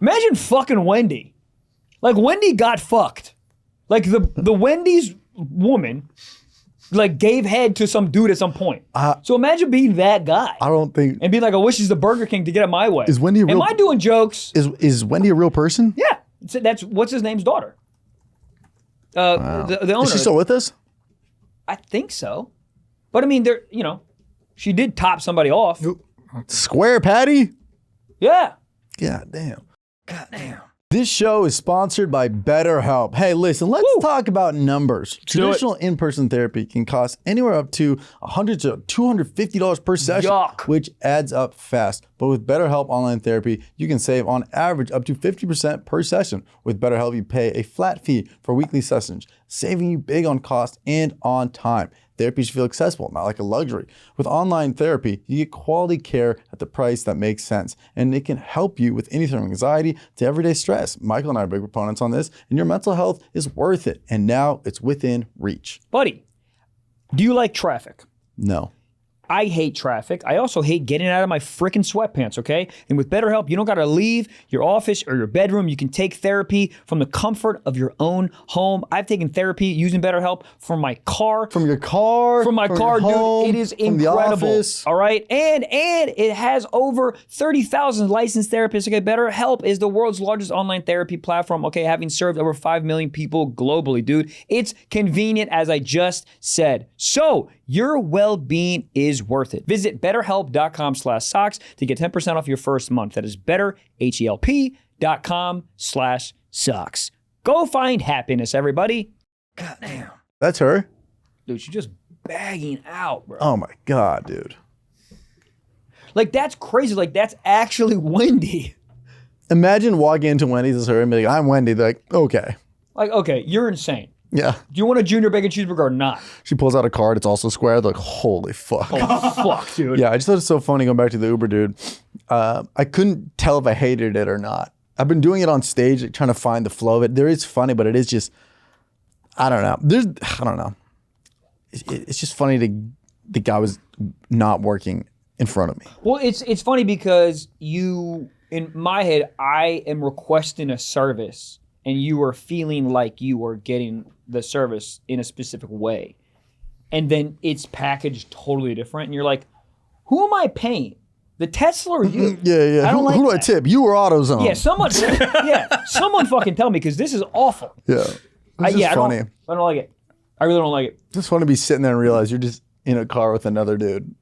imagine fucking Wendy. Like, Wendy got fucked. Like, the Wendy's woman, like, gave head to some dude at some point. So imagine being that guy. I don't think. And being like, I wish he's the Burger King to get it my way. Is Wendy a real? Am I doing jokes? Is Wendy a real person? Yeah. That's what's his name's daughter. Wow. The owner. Is she still with us? I think so. But I mean, she did top somebody off. Square Patty? Yeah. God damn. This show is sponsored by BetterHelp. Hey, listen, let's talk about numbers. Traditional in-person therapy can cost anywhere up to $100 to $250 per session, which adds up fast. But with BetterHelp Online Therapy, you can save on average up to 50% per session. With BetterHelp, you pay a flat fee for weekly sessions, saving you big on cost and on time. Therapy should feel accessible, not like a luxury. With online therapy, you get quality care at the price that makes sense, and it can help you with anything from anxiety to everyday stress. Michael and I are big proponents on this, and your mental health is worth it, and now it's within reach. Buddy, do you like traffic? No. I hate traffic. I also hate getting out of my freaking sweatpants, okay? And with BetterHelp, you don't gotta leave your office or your bedroom. You can take therapy from the comfort of your own home. I've taken therapy using BetterHelp from my car. From your car? From my car, home, dude. It is from incredible. The office. All right? And it has over 30,000 licensed therapists. Okay, BetterHelp is the world's largest online therapy platform, okay, having served over 5 million people globally, dude. It's convenient, as I just said. So, your well-being is is worth it. Visit betterhelp.com/socks to get 10% off your first month. That is betterhelp.com/socks. Go find happiness, everybody. God damn. That's her? Dude, she's just bagging out, bro. Oh my God, dude. Like, that's crazy. Like, that's actually Wendy. Imagine walking into Wendy's as her and be like, I'm Wendy. They're like, okay. Like, okay, you're insane. Yeah. Do you want a junior bacon cheeseburger or not? She pulls out a card. It's also square. They're like, holy fuck. Oh, fuck, dude. Yeah, I just thought it's so funny going back to the Uber dude. I couldn't tell if I hated it or not. I've been doing it on stage, like, trying to find the flow of it. There is funny, but it is just, I don't know. I don't know. It's just funny the guy was not working in front of me. Well, it's funny because in my head, I am requesting a service and you are feeling like you are getting the service in a specific way. And then it's packaged totally different. And you're like, who am I paying? The Tesla or you? Yeah. I don't like who do I that. tip? You or AutoZone? Yeah, someone fucking tell me because this is awful. Yeah. It's just funny. I don't like it. I really don't like it. Just want to be sitting there and realize you're just in a car with another dude.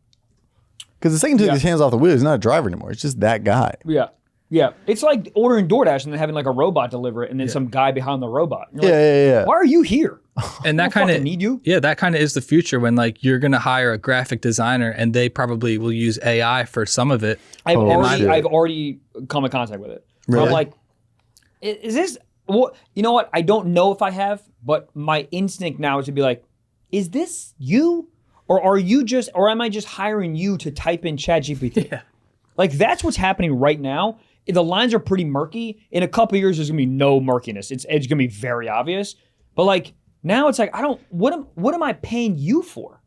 Because the second he took his hands off the wheel, he's not a driver anymore. It's just that guy. Yeah. Yeah. It's like ordering DoorDash and then having like a robot deliver it and then some guy behind the robot. You're like, Yeah. why are you here? And that I don't kind of fucking need you. Yeah, that kind of is the future when like you're gonna hire a graphic designer and they probably will use AI for some of it. I've shit. already come in contact with it. Really? I'm like, is this? Well, you know what? I don't know if I have, but my instinct now is to be like, is this you, or am I just hiring you to type in ChatGPT? Yeah. Like that's what's happening right now. The lines are pretty murky. In a couple of years, there's gonna be no murkiness. It's gonna be very obvious. But like now, it's like what am I paying you for?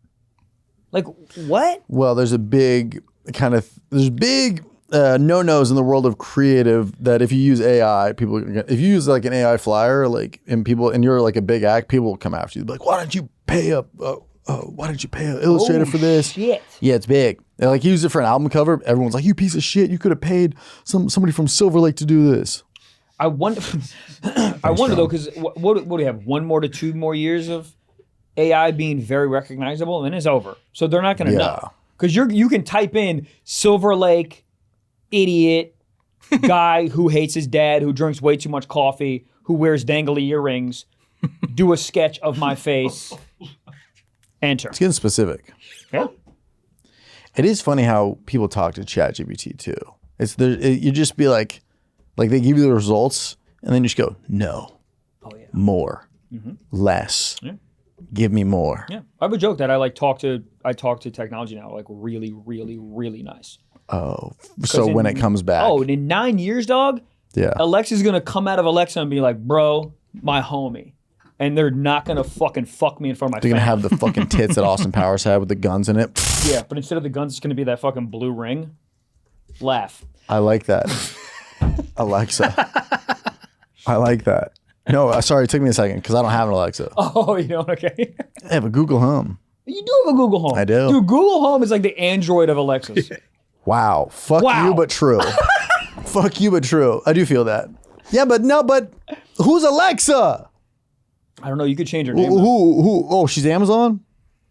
Like what? Well, there's big no-nos in the world of creative that if you use AI, if you use like an AI flyer, like and you're like a big act, people will come after you. They'll be like, why didn't you pay an illustrator for this? Shit. Yeah, it's big. They like use it for an album cover. Everyone's like, you piece of shit. You could have paid somebody from Silver Lake to do this. I wonder though, because what do we have? 1 more to 2 more years of AI being very recognizable, and then it's over. So they're not going to know because you can type in Silver Lake idiot guy who hates his dad, who drinks way too much coffee, who wears dangly earrings, do a sketch of my face, enter. It's getting specific. Yeah. It is funny how people talk to ChatGPT too. You just be like they give you the results and then you just go, no, more, less, give me more. Yeah, I have a joke that I talk to technology now, like really, really, really nice. Oh, so when it comes back. Oh, in 9 years, dog, Alexa's going to come out of Alexa and be like, bro, my homie. And they're not going to fucking fuck me in front of my They're going to family. have the fucking tits that Austin Powers had with the guns in it. Yeah, but instead of the guns, it's going to be that fucking blue ring. Laugh. I like that. Alexa. I like that. No, sorry, it took me a second because I don't have an Alexa. Oh, you know, okay. I have a Google Home. You do have a Google Home. I do. Dude, Google Home is like the Android of Alexa's. Wow. Fuck you, but true. Fuck you, but true. I do feel that. Yeah, but who's Alexa? I don't know. You could change her name. Who? Oh, she's Amazon?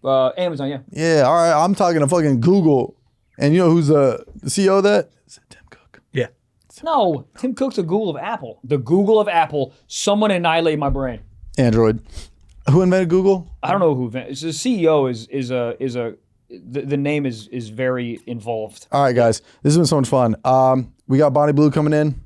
Amazon, yeah. Yeah, all right. I'm talking to fucking Google. And you know who's the CEO of that? Is it Tim Cook? Yeah. No, Tim Cook's the Google of Apple. The Google of Apple. Someone annihilate my brain. Android. Who invented Google? I don't know who. The CEO the name is very involved. All right, guys. This has been so much fun. We got Bonnie Blue coming in.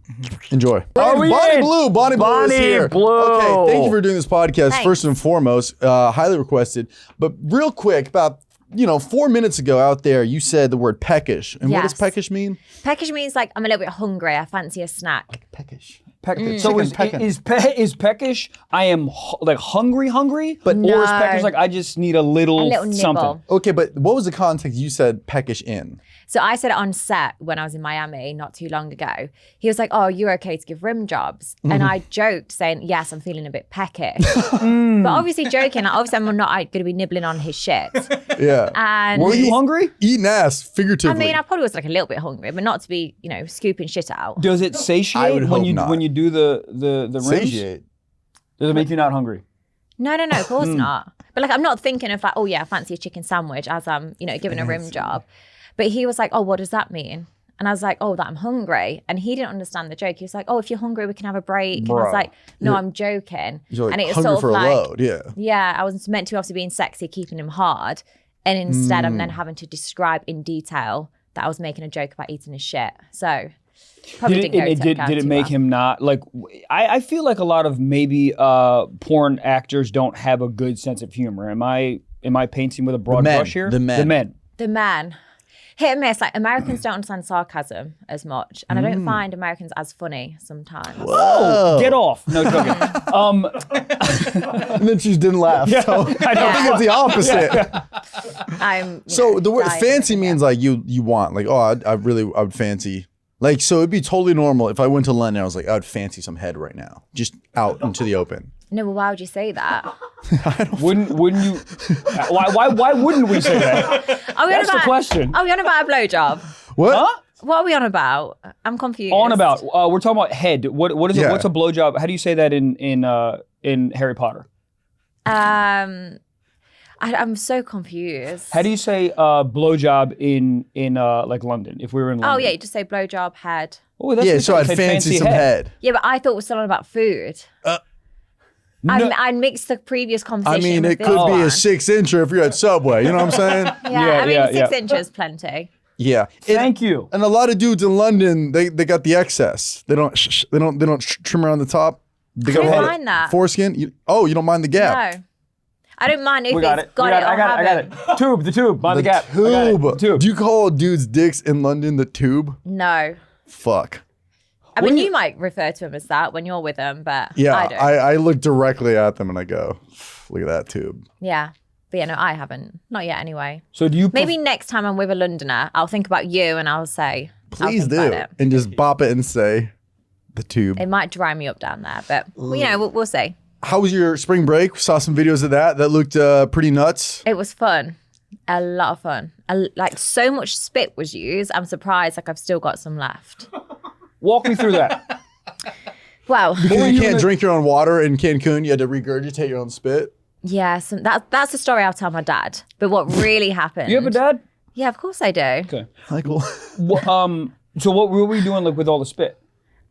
Enjoy. Are we Bonnie in? Blue. Bonnie Blue is here. Blue. Okay, thank you for doing this podcast. Thanks. First and foremost, highly requested. But real quick, about 4 minutes ago out there, you said the word peckish. And what does Yes. peckish mean? Peckish means like I'm a little bit hungry. I fancy a snack. Peckish. So is peckish? I am hungry, but or is No. peckish like I just need a little nibble. something? Okay, but what was the context you said peckish in? So I said it on set when I was in Miami not too long ago. He was like, "Oh, you're okay to give rim jobs," and I joked saying, "Yes, I'm feeling a bit peckish," but obviously joking. Like, obviously, I'm not going to be nibbling on his shit. Yeah. And Were you hungry? Eating ass, I figuratively. mean, I probably was like a little bit hungry, but not to be, scooping shit out. Does it I satiate would when hope you not. when you do the rims? Satiate. Does it make you not hungry? No, of course not. But like, I'm not thinking of like, oh yeah, I fancy a chicken sandwich as I'm, giving a rim job. But he was like, oh, what does that mean? And I was like, oh, that I'm hungry. And he didn't understand the joke. He was like, oh, if you're hungry, we can have a break. And I was like, no, I'm joking. You're like, and it was hungry sort for of a like, load, yeah. Yeah, I was meant to be obviously being sexy, keeping him hard. And instead, I'm then having to describe in detail that I was making a joke about eating his shit. So probably did it make him not like? I feel like a lot of maybe porn actors don't have a good sense of humor. Am I painting with a broad brush here? The men. Hit and miss. Like, Americans don't understand sarcasm as much, and I don't find Americans as funny sometimes. Whoa. Get off! No joking. And then she just didn't laugh. Yeah. So I think it's the opposite. I'm So the word dying fancy over means like you want, like, oh, I would fancy. Like, so it'd be totally normal if I went to London, I was like, I would fancy some head right now, just out into the open. No, well, why would you say that? Wouldn't you? Why wouldn't we say that? That's the question. Are we on about a blowjob? What? Huh? What are we on about? I'm confused. On about. We're talking about head. What is it? Yeah. What's a blowjob? How do you say that in Harry Potter? I'm so confused. How do you say blowjob in like London? If we were in London. Oh yeah, you just say blowjob head. Oh, that's Yeah, what so you I'd said, fancy some head. Yeah, but I thought it was something about food. No. I mixed the previous I conversation. mean, with it this could be one. a 6-incher if you're at Subway. You know what I'm saying? Yeah, I mean, yeah. 6 inches, plenty. Yeah. Thank you. And a lot of dudes in London, they got the excess. They don't trim around the top. They got don't a lot mind of that. foreskin. You don't mind the gap. No. I don't mind if We got it's it. got it or I got haven't. it. The tube. By the gap. I got Tube. it. Tube. Do you call dudes' dicks in London the tube? No. Fuck. I mean, you might refer to them as that when you're with them, but Yeah, I don't. I look directly at them and I go, look at that tube. Yeah. But yeah, no, I haven't. Not yet anyway. So do you? Maybe next time I'm with a Londoner, I'll think about you and I'll say, Please I'll do. think about it. And just bop it and say, the tube. It might dry me up down there, but well, we'll see. How was your spring break? Saw some videos of that. That looked pretty nuts. It was fun. A lot of fun. Like, so much spit was used. I'm surprised like I've still got some left. Walk me through that. Well, Because you can't drink your own water in Cancun. You had to regurgitate your own spit. yeah, that's a story I'll tell my dad. But what really happened? You have a dad? Yeah, of course I do. Okay. Michael. So what were we doing like with all the spit?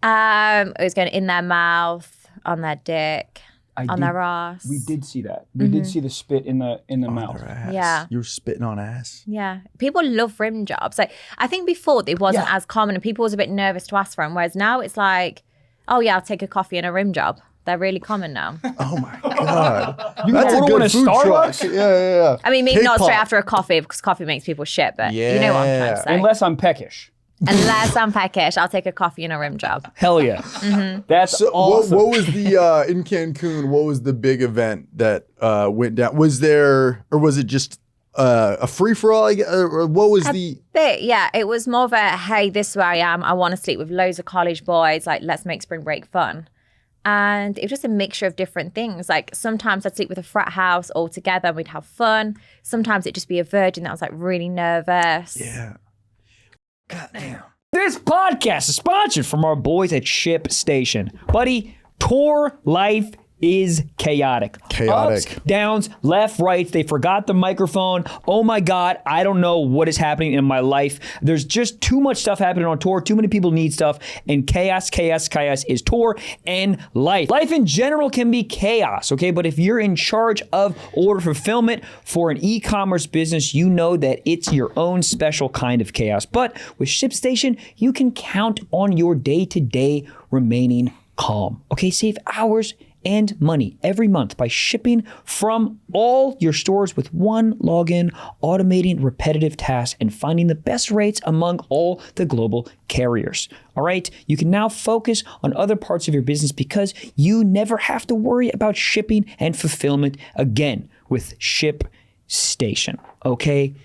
It was going in their mouth, on their dick, on their ass. We did see that. We did see the spit in the mouth. Yeah. You were spitting on ass. Yeah. People love rim jobs. Like, I think before it wasn't as common and people was a bit nervous to ask for them. Whereas now it's like, oh yeah, I'll take a coffee and a rim job. They're really common now. Oh my God. You That's a order one good at food truck. Starbucks? Yeah. I mean, maybe Cake not straight pop. after a coffee because coffee makes people shit, but you know what I'm trying to say. Unless I'm peckish. Unless I'm peckish, I'll take a coffee and a rim job. Hell yeah. That's So awesome. what was the in Cancun? What was the big event that went down? Was there, or was it just a free for all? Or what was the? But yeah, it was more of a hey, this is where I am. I want to sleep with loads of college boys. Like, let's make spring break fun. And it was just a mixture of different things. Like, sometimes I'd sleep with a frat house all together and we'd have fun. Sometimes it'd just be a virgin that was like really nervous. Yeah. Goddamn. This podcast is sponsored from our boys at Ship Station. Buddy, tour life is chaotic. Chaotic. Ups, downs, left, rights. They forgot the microphone. Oh my God, I don't know what is happening in my life. There's just too much stuff happening on tour. Too many people need stuff. And chaos is tour and life. Life in general can be chaos, okay? But if you're in charge of order fulfillment for an e-commerce business, you know that it's your own special kind of chaos. But with ShipStation, you can count on your day-to-day remaining calm. Okay, save hours and money every month by shipping from all your stores with one login, automating repetitive tasks, and finding the best rates among all the global carriers. All right, you can now focus on other parts of your business because you never have to worry about shipping and fulfillment again with ShipStation. Okay.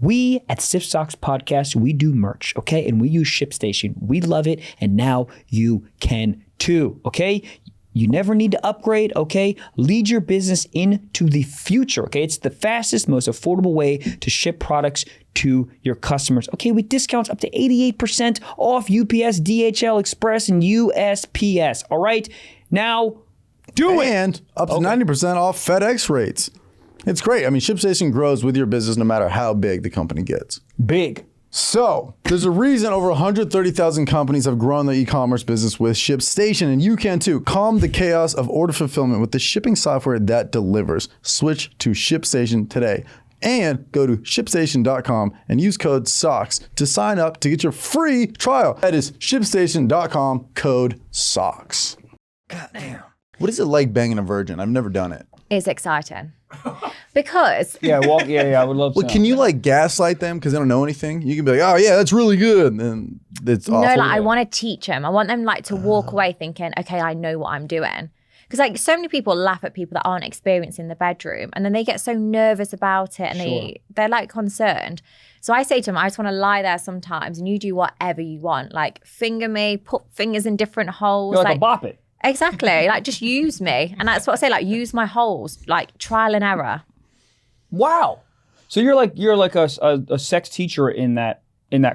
We at Sip Socks Podcast, we do merch, okay? And we use ShipStation. We love it, and now you can too, okay? You never need to upgrade, okay? Lead your business into the future, okay? It's the fastest, most affordable way to ship products to your customers, okay? With discounts up to 88% off UPS, DHL, Express, and USPS, all right? Now, Do it. And up to 90% off FedEx rates. It's great. I mean, ShipStation grows with your business no matter how big the company gets. Big. So, there's a reason over 130,000 companies have grown their e-commerce business with ShipStation, and you can too. Calm the chaos of order fulfillment with the shipping software that delivers. Switch to ShipStation today. And go to ShipStation.com and use code SOCKS to sign up to get your free trial. That is ShipStation.com, code SOCKS. Goddamn. What is it like banging a virgin? I've never done it. It's exciting. Because Yeah, I would love to. Well, can you like gaslight them because they don't know anything? You can be like, oh yeah, that's really good. And then it's awful. no, like I want to teach them. I want them like to walk away thinking, okay, I know what I'm doing. Because like so many people laugh at people that aren't experienced in the bedroom, and then they get so nervous about it, and they're like concerned. So I say to them, I just want to lie there sometimes, and you do whatever you want. Like finger me, put fingers in different holes. You're like a bop it. Exactly. Like just use me, and that's what I say. Like use my holes. Like trial and error. Wow. So you're like a sex teacher in that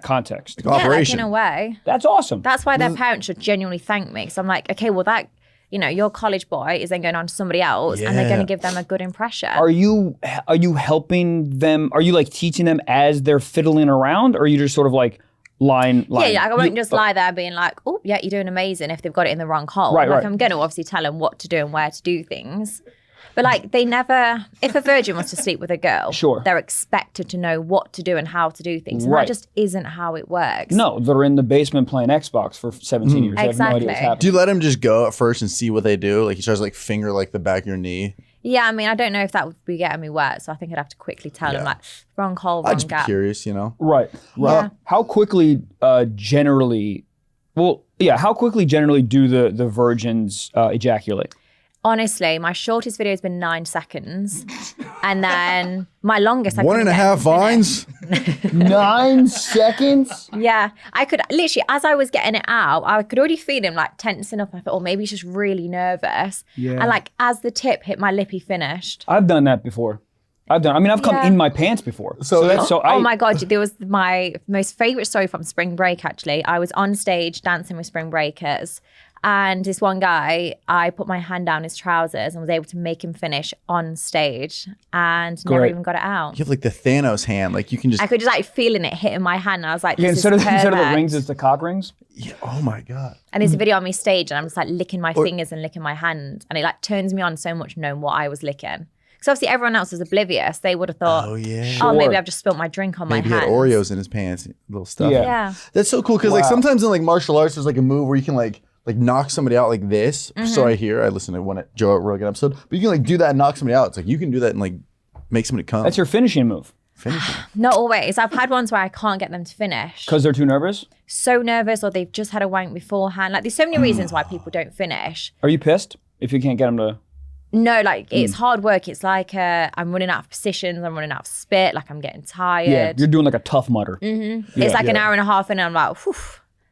context. Yeah, like Operation. in a way. That's awesome. That's why their parents should genuinely thank me. Because I'm like, okay, well that, your college boy is then going on to somebody else and they're going to give them a good impression. Are you helping them? Are you like teaching them as they're fiddling around, or are you just sort of like line? Yeah, I won't just lie there being like, oh, yeah, you're doing amazing if they've got it in the wrong hole. Right. I'm going to obviously tell them what to do and where to do things. But like they never, if a virgin wants to sleep with a girl, they're expected to know what to do and how to do things. And that just isn't how it works. No, they're in the basement playing Xbox for 17 years. They have no idea what's happening. Do you let him just go at first and see what they do? Like he tries to like finger like the back of your knee. Yeah, I mean, I don't know if that would be getting me wet, so I think I'd have to quickly tell him like, wrong hole, wrong I'd just gap. be curious, Right. Yeah. How quickly generally do the virgins ejaculate? Honestly, my shortest video has been 9 seconds. And then my longest, I 1.5 vines? 9 seconds? Yeah, I could literally, as I was getting it out, I could already feel him like tensing up. I thought, oh, maybe he's just really nervous. Yeah. And like as the tip hit my lip, he finished. I've done that before. I've come in my pants before. Oh my God, there was my most favorite story from spring break, actually. I was on stage dancing with spring breakers. And this one guy, I put my hand down his trousers and was able to make him finish on stage and never even got it out. You have like the Thanos hand. Like you can just... I could just like feeling it hitting my hand. And I was like, this instead is of the perfect. rings, it's the cock rings? Yeah, oh my God. And there's a video on my stage and I'm just like licking my fingers and licking my hand. And it like turns me on so much knowing what I was licking. Because obviously everyone else was oblivious. They would have thought, maybe I've just spilled my drink on my hand. Maybe he had Oreos in his pants, little stuff. Yeah. That's so cool because like sometimes in like martial arts, there's like a move where you can like knock somebody out like this. So I listen to one Joe Rogan episode, but you can like do that and knock somebody out. It's like you can do that and like make somebody come. That's your finishing move. Not always. I've had ones where I can't get them to finish. Because they're too nervous? So nervous, or they've just had a wank beforehand. Like there's so many reasons why people don't finish. Are you pissed if you can't get them to? No, like it's hard work. It's like I'm running out of positions. I'm running out of spit. Like I'm getting tired. Yeah, you're doing like a tough mutter. It's like an hour and a half in and I'm like, whew.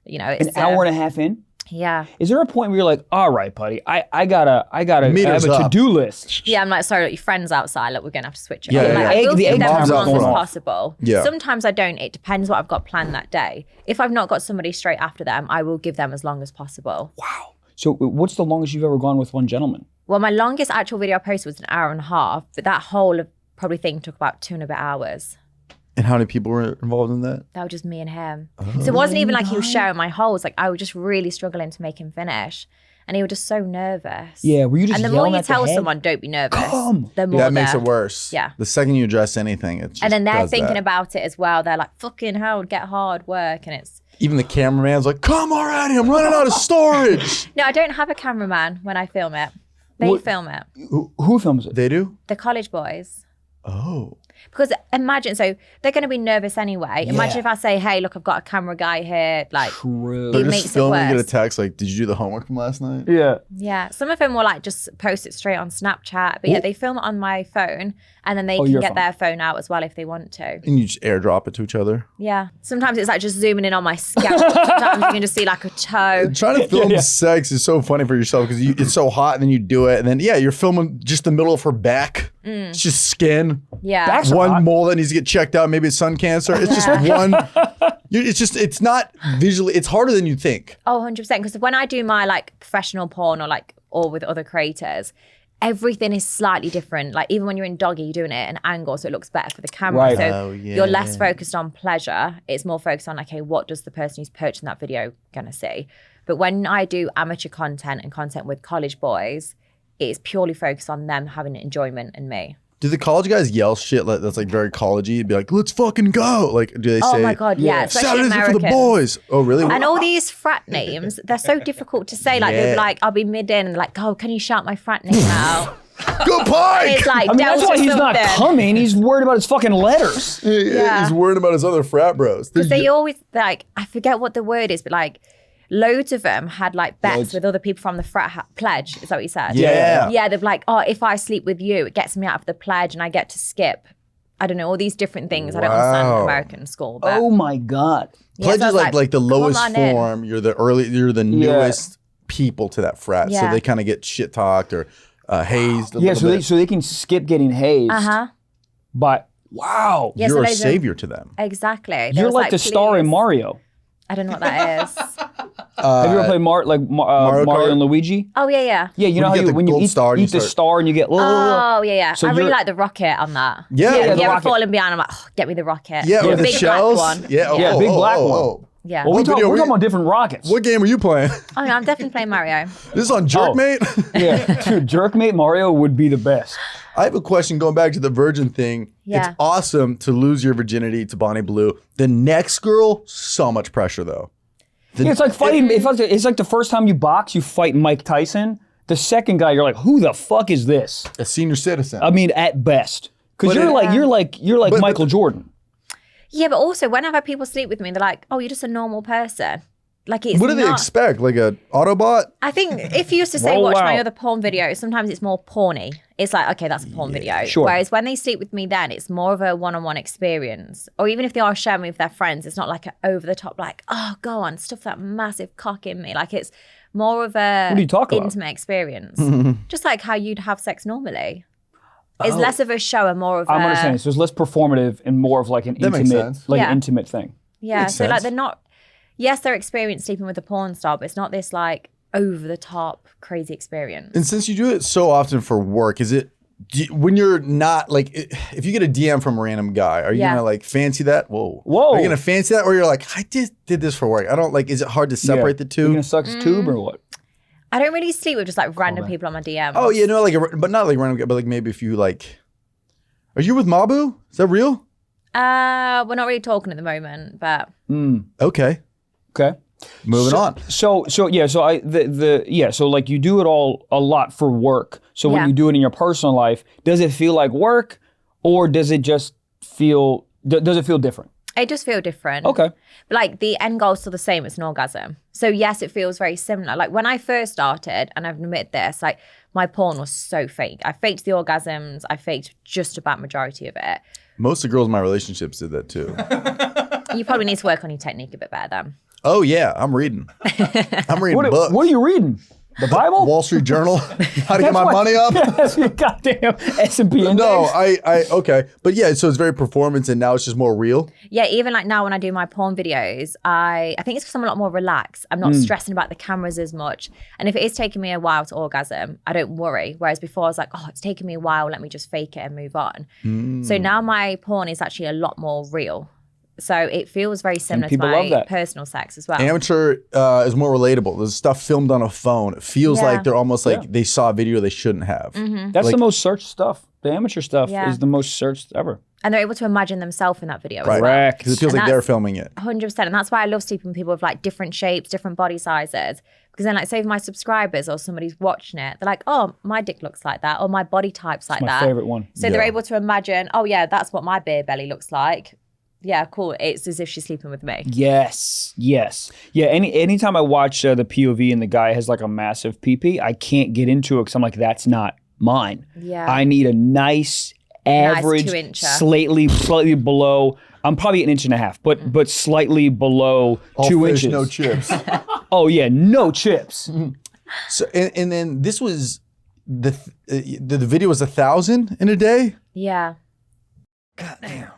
It's an hour and a half in? Yeah. Is there a point where you're like, all right, buddy, I gotta Meters have a up. to-do list? Yeah, I'm like, sorry, your friend's outside. Like, we're going to have to switch it. Yeah, I'm yeah, like, yeah. I will The give egg them timer's as long going as off. possible. Yeah. Sometimes I don't. It depends what I've got planned that day. If I've not got somebody straight after them, I will give them as long as possible. Wow. So what's the longest you've ever gone with one gentleman? Well, my longest actual video I posted was an hour and a half, but that whole probably thing took about 2.5 hours. And how many people were involved in that? That was just me and him. So it wasn't even like he was sharing my holes. Like I was just really struggling to make him finish. And he was just so nervous. Yeah, were you just And the more yelling you at the tell head? someone, don't be nervous, Come. the more That makes they're- it worse. Yeah. The second you address anything, it just And then they're does thinking that. about it as well. They're like, fucking hell, get hard work. And it's, Even the cameraman's like, come already, I'm running out of storage. no, I don't have a cameraman when I film it. They film it. Who films it? They do? The college boys. Oh. Because imagine, so they're going to be nervous anyway. Imagine if I say, hey, look, I've got a camera guy here. Like, True. it They're makes just it filming and get a worse. text like, did you do the homework from last night? Yeah. Yeah. Some of them will like just post it straight on Snapchat. But yeah, they film it on my phone and then they can your get phone. their phone out as well if they want to. And you just airdrop it to each other. Yeah. Sometimes it's like just zooming in on my scalp. Sometimes you can just see like a toe. Trying to film sex is so funny for yourself because it's so hot and then you do it. And then, you're filming just the middle of her back. It's just skin. Yeah. That's One hot. mole that needs to get checked out. Maybe it's sun cancer. It's just one. It's not visually, it's harder than you think. Oh, 100%. Because when I do my like professional porn or like or with other creators, everything is slightly different. Like even when you're in doggy, you're doing it at an angle so it looks better for the camera. Right. So you're less focused on pleasure. It's more focused on, okay, what does the person who's purchasing that video gonna see? But when I do amateur content and content with college boys, it's purely focused on them having enjoyment and me. Do the college guys yell shit that's like very collegey? Be like, let's fucking go. Like, do they say, oh my God, yeah. Especially Saturdays are for the Americans. boys. Oh, really? And all these frat names, they're so difficult to say. Like, they'll be like, I'll be mid-in and like, oh, can you shout my frat name out? Go Pike! It's like, I mean, that's why he's not something. coming. He's worried about his fucking letters. Yeah. He's worried about his other frat bros. Because they always, like, I forget what the word is, but like, loads of them had like bets with other people from the frat pledge. Is that what you said? Yeah. Yeah, they're like, oh, if I sleep with you, it gets me out of the pledge and I get to skip. I don't know, all these different things. I don't understand American school. But Oh my God. Pledge so is it's like the come lowest on in. form. You're the newest people to that frat. So Yeah. they kind of get shit talked or hazed a Yeah, little bit. so they can skip getting hazed. But wow. Yeah, You're so a those are- savior to them. Exactly. There You're was, like the star in please- Mario. I don't know what that is. Uh, Have you ever played Mario Kart? and Luigi? Oh, yeah. Yeah, you know When you how get the when you gold eat, star and you eat the start- star and you get Oh, yeah. So I really you're- like the rocket on that. Yeah, If the you ever rocket. fallen behind, I'm like, oh, get me the rocket. Yeah, The or the big shells. black one. Yeah, Yeah, big black one. Yeah. Well, What video we're we- talking about different rockets. What game are you playing? Oh, no, I'm definitely playing Mario. This is on Jerkmate? Yeah, dude, Jerkmate Mario would be the best. I have a question going back to the virgin thing. Yeah. It's awesome to lose your virginity to Bonnie Blue. The next girl, so much pressure though. Yeah, it's like fighting. It's like the first time you box, you fight Mike Tyson. The second guy, you're like, who the fuck is this? A senior citizen. I mean, at best, because But you're like but- Michael Jordan. Yeah, but also when I've had people sleep with me, they're like, oh, you're just a normal person. Like it's What do they not- expect? Like a Autobot? I think if you used to say Roll watch my out. other porn videos, sometimes it's more porny. It's like, okay, that's a porn video. sure. Whereas when they sleep with me then, it's more of a one-on-one experience. Or even if they are sharing me with their friends, it's not like an over-the-top like, oh, go on, stuff that massive cock in me. Like it's more of a What do you talk about? intimate experience. Just like how you'd have sex normally. It's Oh. less of a show and more of I'm a... understanding. So it's less performative and more of like an That makes intimate, sense. like Yeah. an intimate thing. Yeah, Makes so like sense. they're not... Yes, they're experienced sleeping with a porn star, but it's not this like over-the-top crazy experience. And since you do it so often for work, is it when you're not like if you get a DM from a random guy, are you Yeah. gonna like fancy that? Whoa. Whoa. Are you gonna fancy that, or you're like, I just did this for work? I don't like. Is it hard to separate the You're two? gonna suck his tube Mm. or what? I don't really sleep with just like random people on my DM. Oh yeah, no, like but not like random guy, but like maybe if you like, are you with Mabu? Is that real? We're not really talking at the moment, but Okay, Okay. moving on. So like you do it all a lot for work. So when Yeah. you do it in your personal life, does it feel like work, or does it just feel does it feel different? it does feel different. Okay. But like the end goal is still the same, it's an orgasm. So yes, it feels very similar. Like when I first started, and I've admitted this, like my porn was so fake. I faked the orgasms, I faked just about majority of it. Most of the girls in my relationships did that too. You probably need to work on your technique a bit better then. Oh yeah, I'm reading. I'm reading books. What are you reading? The Bible? Wall Street Journal. How to get my That's money up? That's your goddamn S&P index. No, I okay, but yeah, so it's very performance, and now it's just more real. Yeah, even like now when I do my porn videos, I think it's because I'm a lot more relaxed. I'm not stressing about the cameras as much. And if it is taking me a while to orgasm, I don't worry. Whereas before I was like, oh, it's taking me a while, let me just fake it and move on. So now my porn is actually a lot more real. So it feels very similar to people love my that. personal sex as well. Amateur is more relatable. There's stuff filmed on a phone. It feels Yeah. like they're almost like they saw a video they shouldn't have. That's Like- the most searched stuff. The amateur stuff Yeah. is the most searched ever. And they're able to imagine themselves in that video as Right. well. Correct. Because it feels And like they're that's- filming it. 100%. And that's why I love sleeping with people with like different shapes, different body sizes. Because then like say if my subscribers or somebody's watching it, they're like, oh, my dick looks like that, or my body type's like My that. favorite one. So they're Yeah. able to imagine, oh yeah, that's what my beer belly looks like. Yeah, cool. It's as if she's sleeping with me. Yes. Yeah. Anytime I watch the POV and the guy has like a massive pee, I can't get into it because I'm like, that's not mine. Yeah. I need a nice average, 2-incher. slightly below. I'm probably an inch and a half, but slightly below All 2 fish, inches. no chips. Oh yeah, no chips. So and then this was the video was 1,000 in a day. Yeah. Goddamn.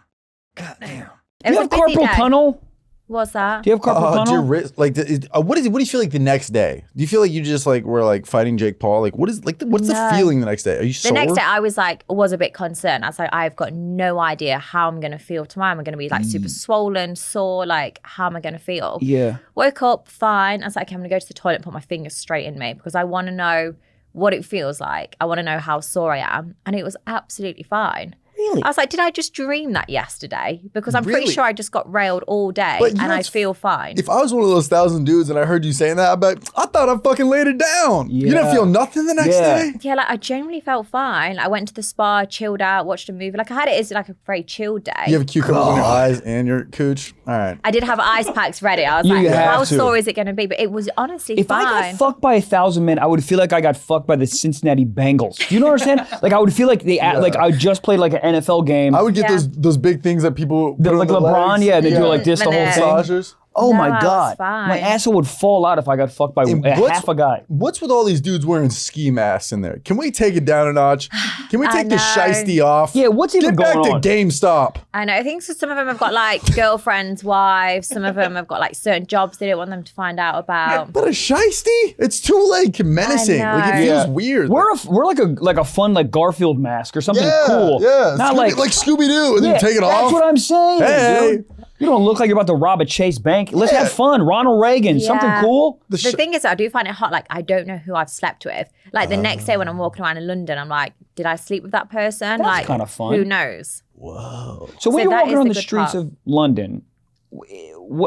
It You was have a busy carpal day. tunnel? What's that? Do you have carpal Do your tunnel? wrist, like, what do you feel like the next day? Do you feel like you just like were like fighting Jake Paul? Like, what's the feeling the next day? Are you sore? The next day, I was a bit concerned. I was like, I've got no idea how I'm going to feel tomorrow. Am I going to be like super swollen, sore? Like, how am I going to feel? Yeah. Woke up fine. I was like, okay, I'm going to go to the toilet and put my fingers straight in me because I want to know what it feels like. I want to know how sore I am. And it was absolutely fine. Really? I was like, did I just dream that yesterday? Because I'm pretty Really? sure I just got railed all day But you know and I what's- feel fine. If I was one of those 1,000 dudes and I heard you saying that, I thought I fucking laid it down. You didn't Yeah. feel nothing the next Yeah. day? Yeah, like I generally felt fine. I went to the spa, chilled out, watched a movie. Like I had it as like a very chilled day. You have cucumbers on your eyes and your cooch? All right. I did have ice packs ready. I was You like, have how to. sore is it going to be? But it was honestly If fine. I got fucked by 1,000 men, I would feel like I got fucked by the Cincinnati Bengals. Do you know what I'm saying? Like I would feel like like I just played like an NFL game. I would get Yeah. those big things that people put like on their LeBron, legs. yeah, they do like this the whole Minute. thing. Massagers. Oh No, my I was god, fine. my asshole would fall out if I got fucked by And half a guy. What's with all these dudes wearing ski masks in there? Can we take it down a notch? Can we I take the know. shiesty off? Yeah, what's even Get back going on? to GameStop. I know. I think so some of them have got like girlfriends, wives. Some of them have got like certain jobs they don't want them to find out about. But a shiesty? It's too like menacing. I Like it know. feels weird. We're like a fun like Garfield mask or something yeah, cool. Yeah, Not like Scooby Doo, and then yeah, take it that's off. what I'm saying. Hey. Dude. You don't look like you're about to rob a Chase Bank. Let's have fun. Ronald Reagan, something Yeah. cool. The thing is, I do find it hot. Like, I don't know who I've slept with. Like, the next day when I'm walking around in London, I'm like, did I sleep with that person? That's like, kinda fun. Who knows? Whoa. So when So you're that walking is around the the good streets part. of London,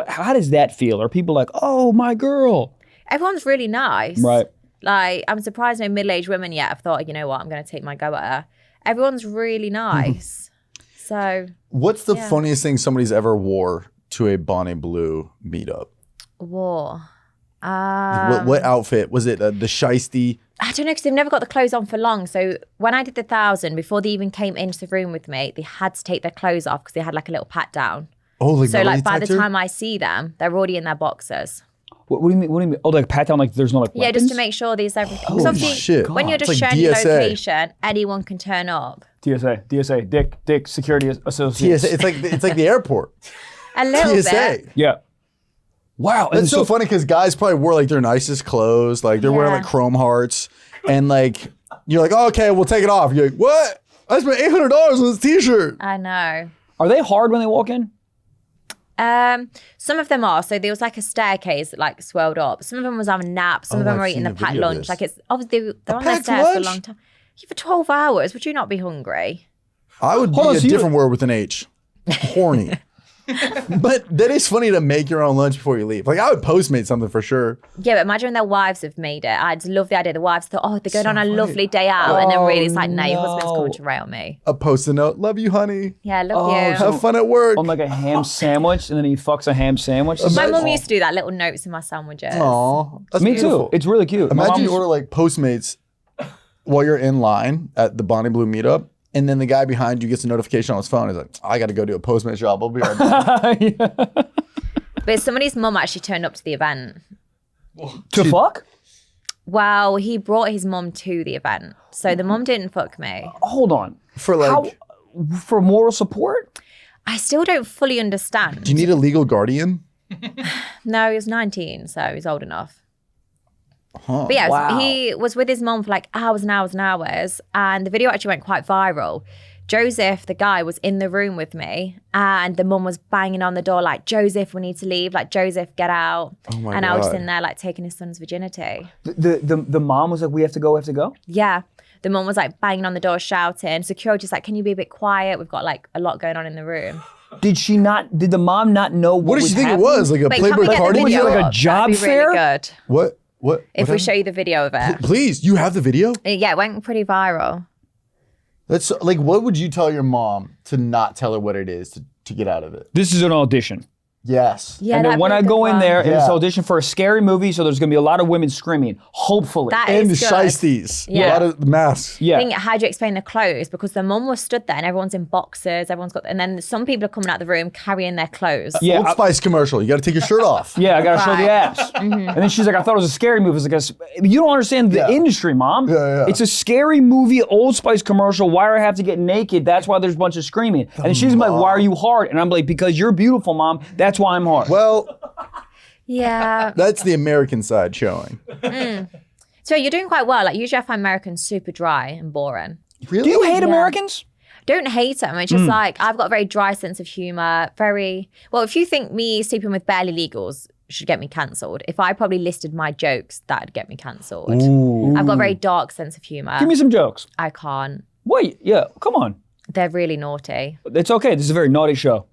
how does that feel? Are people like, oh, my girl? Everyone's really nice. Right. Like, I'm surprised no middle-aged women yet have thought, you know what, I'm going to take my go at her. Everyone's really nice. So, What's the Yeah. funniest thing somebody's ever wore to a Bonnie Blue meetup? war. What outfit? Was it the shiesty? I don't know, because they've never got the clothes on for long. So when I did the 1,000, before they even came into the room with me, they had to take their clothes off because they had like a little pat down. Oh, like So metal like by the detector? time I see them, they're already in their boxers. What do you mean? What do you mean? Oh, like pat down, like there's no like Yeah, weapons? just to make sure there's everything. Holy Because obviously, shit. when you're It's just like sharing your DSA. location, anyone can turn up. DSA, Dick Security Associates. TSA. It's like the airport. A little TSA. bit. Yeah. Wow. And It's so funny because guys probably wore like their nicest clothes, like they're wearing Yeah. like chrome hearts, and like you're like, oh, okay, we'll take it off. You're like, what? I spent $800 on this T-shirt. I know. Are they hard when they walk in? Some of them are. So there was like a staircase that like swelled up. Some of them was having naps. Some of them I've were eating seen the a packed video of lunch. this. Like it's obviously they're on their packed stairs for a lunch? long time. Yeah, for 12 hours. Would you not be hungry? I would Hold on, be a so you- different word with an H. Horny. But that is funny to make your own lunch before you leave. Like I would Postmate something for sure. Yeah, but imagine when their wives have made it. I'd love the idea. The wives thought, oh, they're going on a lovely day out. And then really it's like, no, your husband's no. coming to rail me. A Post-it note. Love you, honey. Yeah, I love Oh, you. so- Have fun at work. On like a ham sandwich, and then he fucks a ham sandwich. My Imagine- mum used to do that, little notes in my sandwiches. Aw, that's Me beautiful. too. It's really cute. My Imagine mom you order like Postmates while you're in line at the Bonnie Blue meetup, and then the guy behind you gets a notification on his phone. He's like, I got to go do a Postmates job. I'll be right back. But somebody's mum actually turned up to the event. to fuck? Well, he brought his mum to the event. So the mum didn't fuck me. Hold on. For like, For moral support? I still don't fully understand. do you need a legal guardian? No, he was 19, so he's old enough. Huh. But yeah, Wow. he was with his mum for like hours and hours and hours. And the video actually went quite viral. Joseph, the guy, was in the room with me and the mum was banging on the door like, Joseph, we need to leave. Like, Joseph, get out. Oh my and I was God. in there like taking his son's virginity. The mom was like, we have to go. Yeah. The mum was like banging on the door, shouting. Security's like, can you be a bit quiet? We've got like a lot going on in the room. Did the mom not know What did was she think happening? it was? Like a Wait, can we Playboy get the cardi? video like a up? job That'd be fair? really good. What? If we happened? show you the video of it. Please, you have the video? Yeah, it went pretty viral. That's like, what would you tell your mom to not tell her what it is to get out of it? This is an audition. Yes. Yeah, And then that'd when be a I good go in one. there, and it's Yeah. audition for a scary movie, so there's gonna be a lot of women screaming. Hopefully. That And the is good. shiesties. Yeah. A lot of masks. yeah. Thing, how do you explain the clothes? Because the mum was stood there and everyone's in boxers, everyone's got, and then some people are coming out the room carrying their clothes. Yeah, Old Spice commercial. You got to take your shirt off. Yeah, I gotta show the Right. abs. And then she's like, I thought it was a scary movie. It's like, you don't understand the Yeah. industry, mom. Yeah. It's a scary movie, Old Spice commercial. Why do I have to get naked? That's why there's a bunch of screaming. And she's like, why are you hard? And I'm like, because you're beautiful, mom. That's That's why I'm hard. Well, Yeah. that's the American side showing. So you're doing quite well. Like usually I find Americans super dry and boring. Really? Do you hate Yeah. Americans? Don't hate them. It's just like I've got a very dry sense of humor. Very well. If you think me sleeping with barely legals should get me cancelled, if I probably listed my jokes, that'd get me cancelled. I've got a very dark sense of humor. Give me some jokes. I can't. Wait, yeah, come on. They're really naughty. It's okay. This is a very naughty show.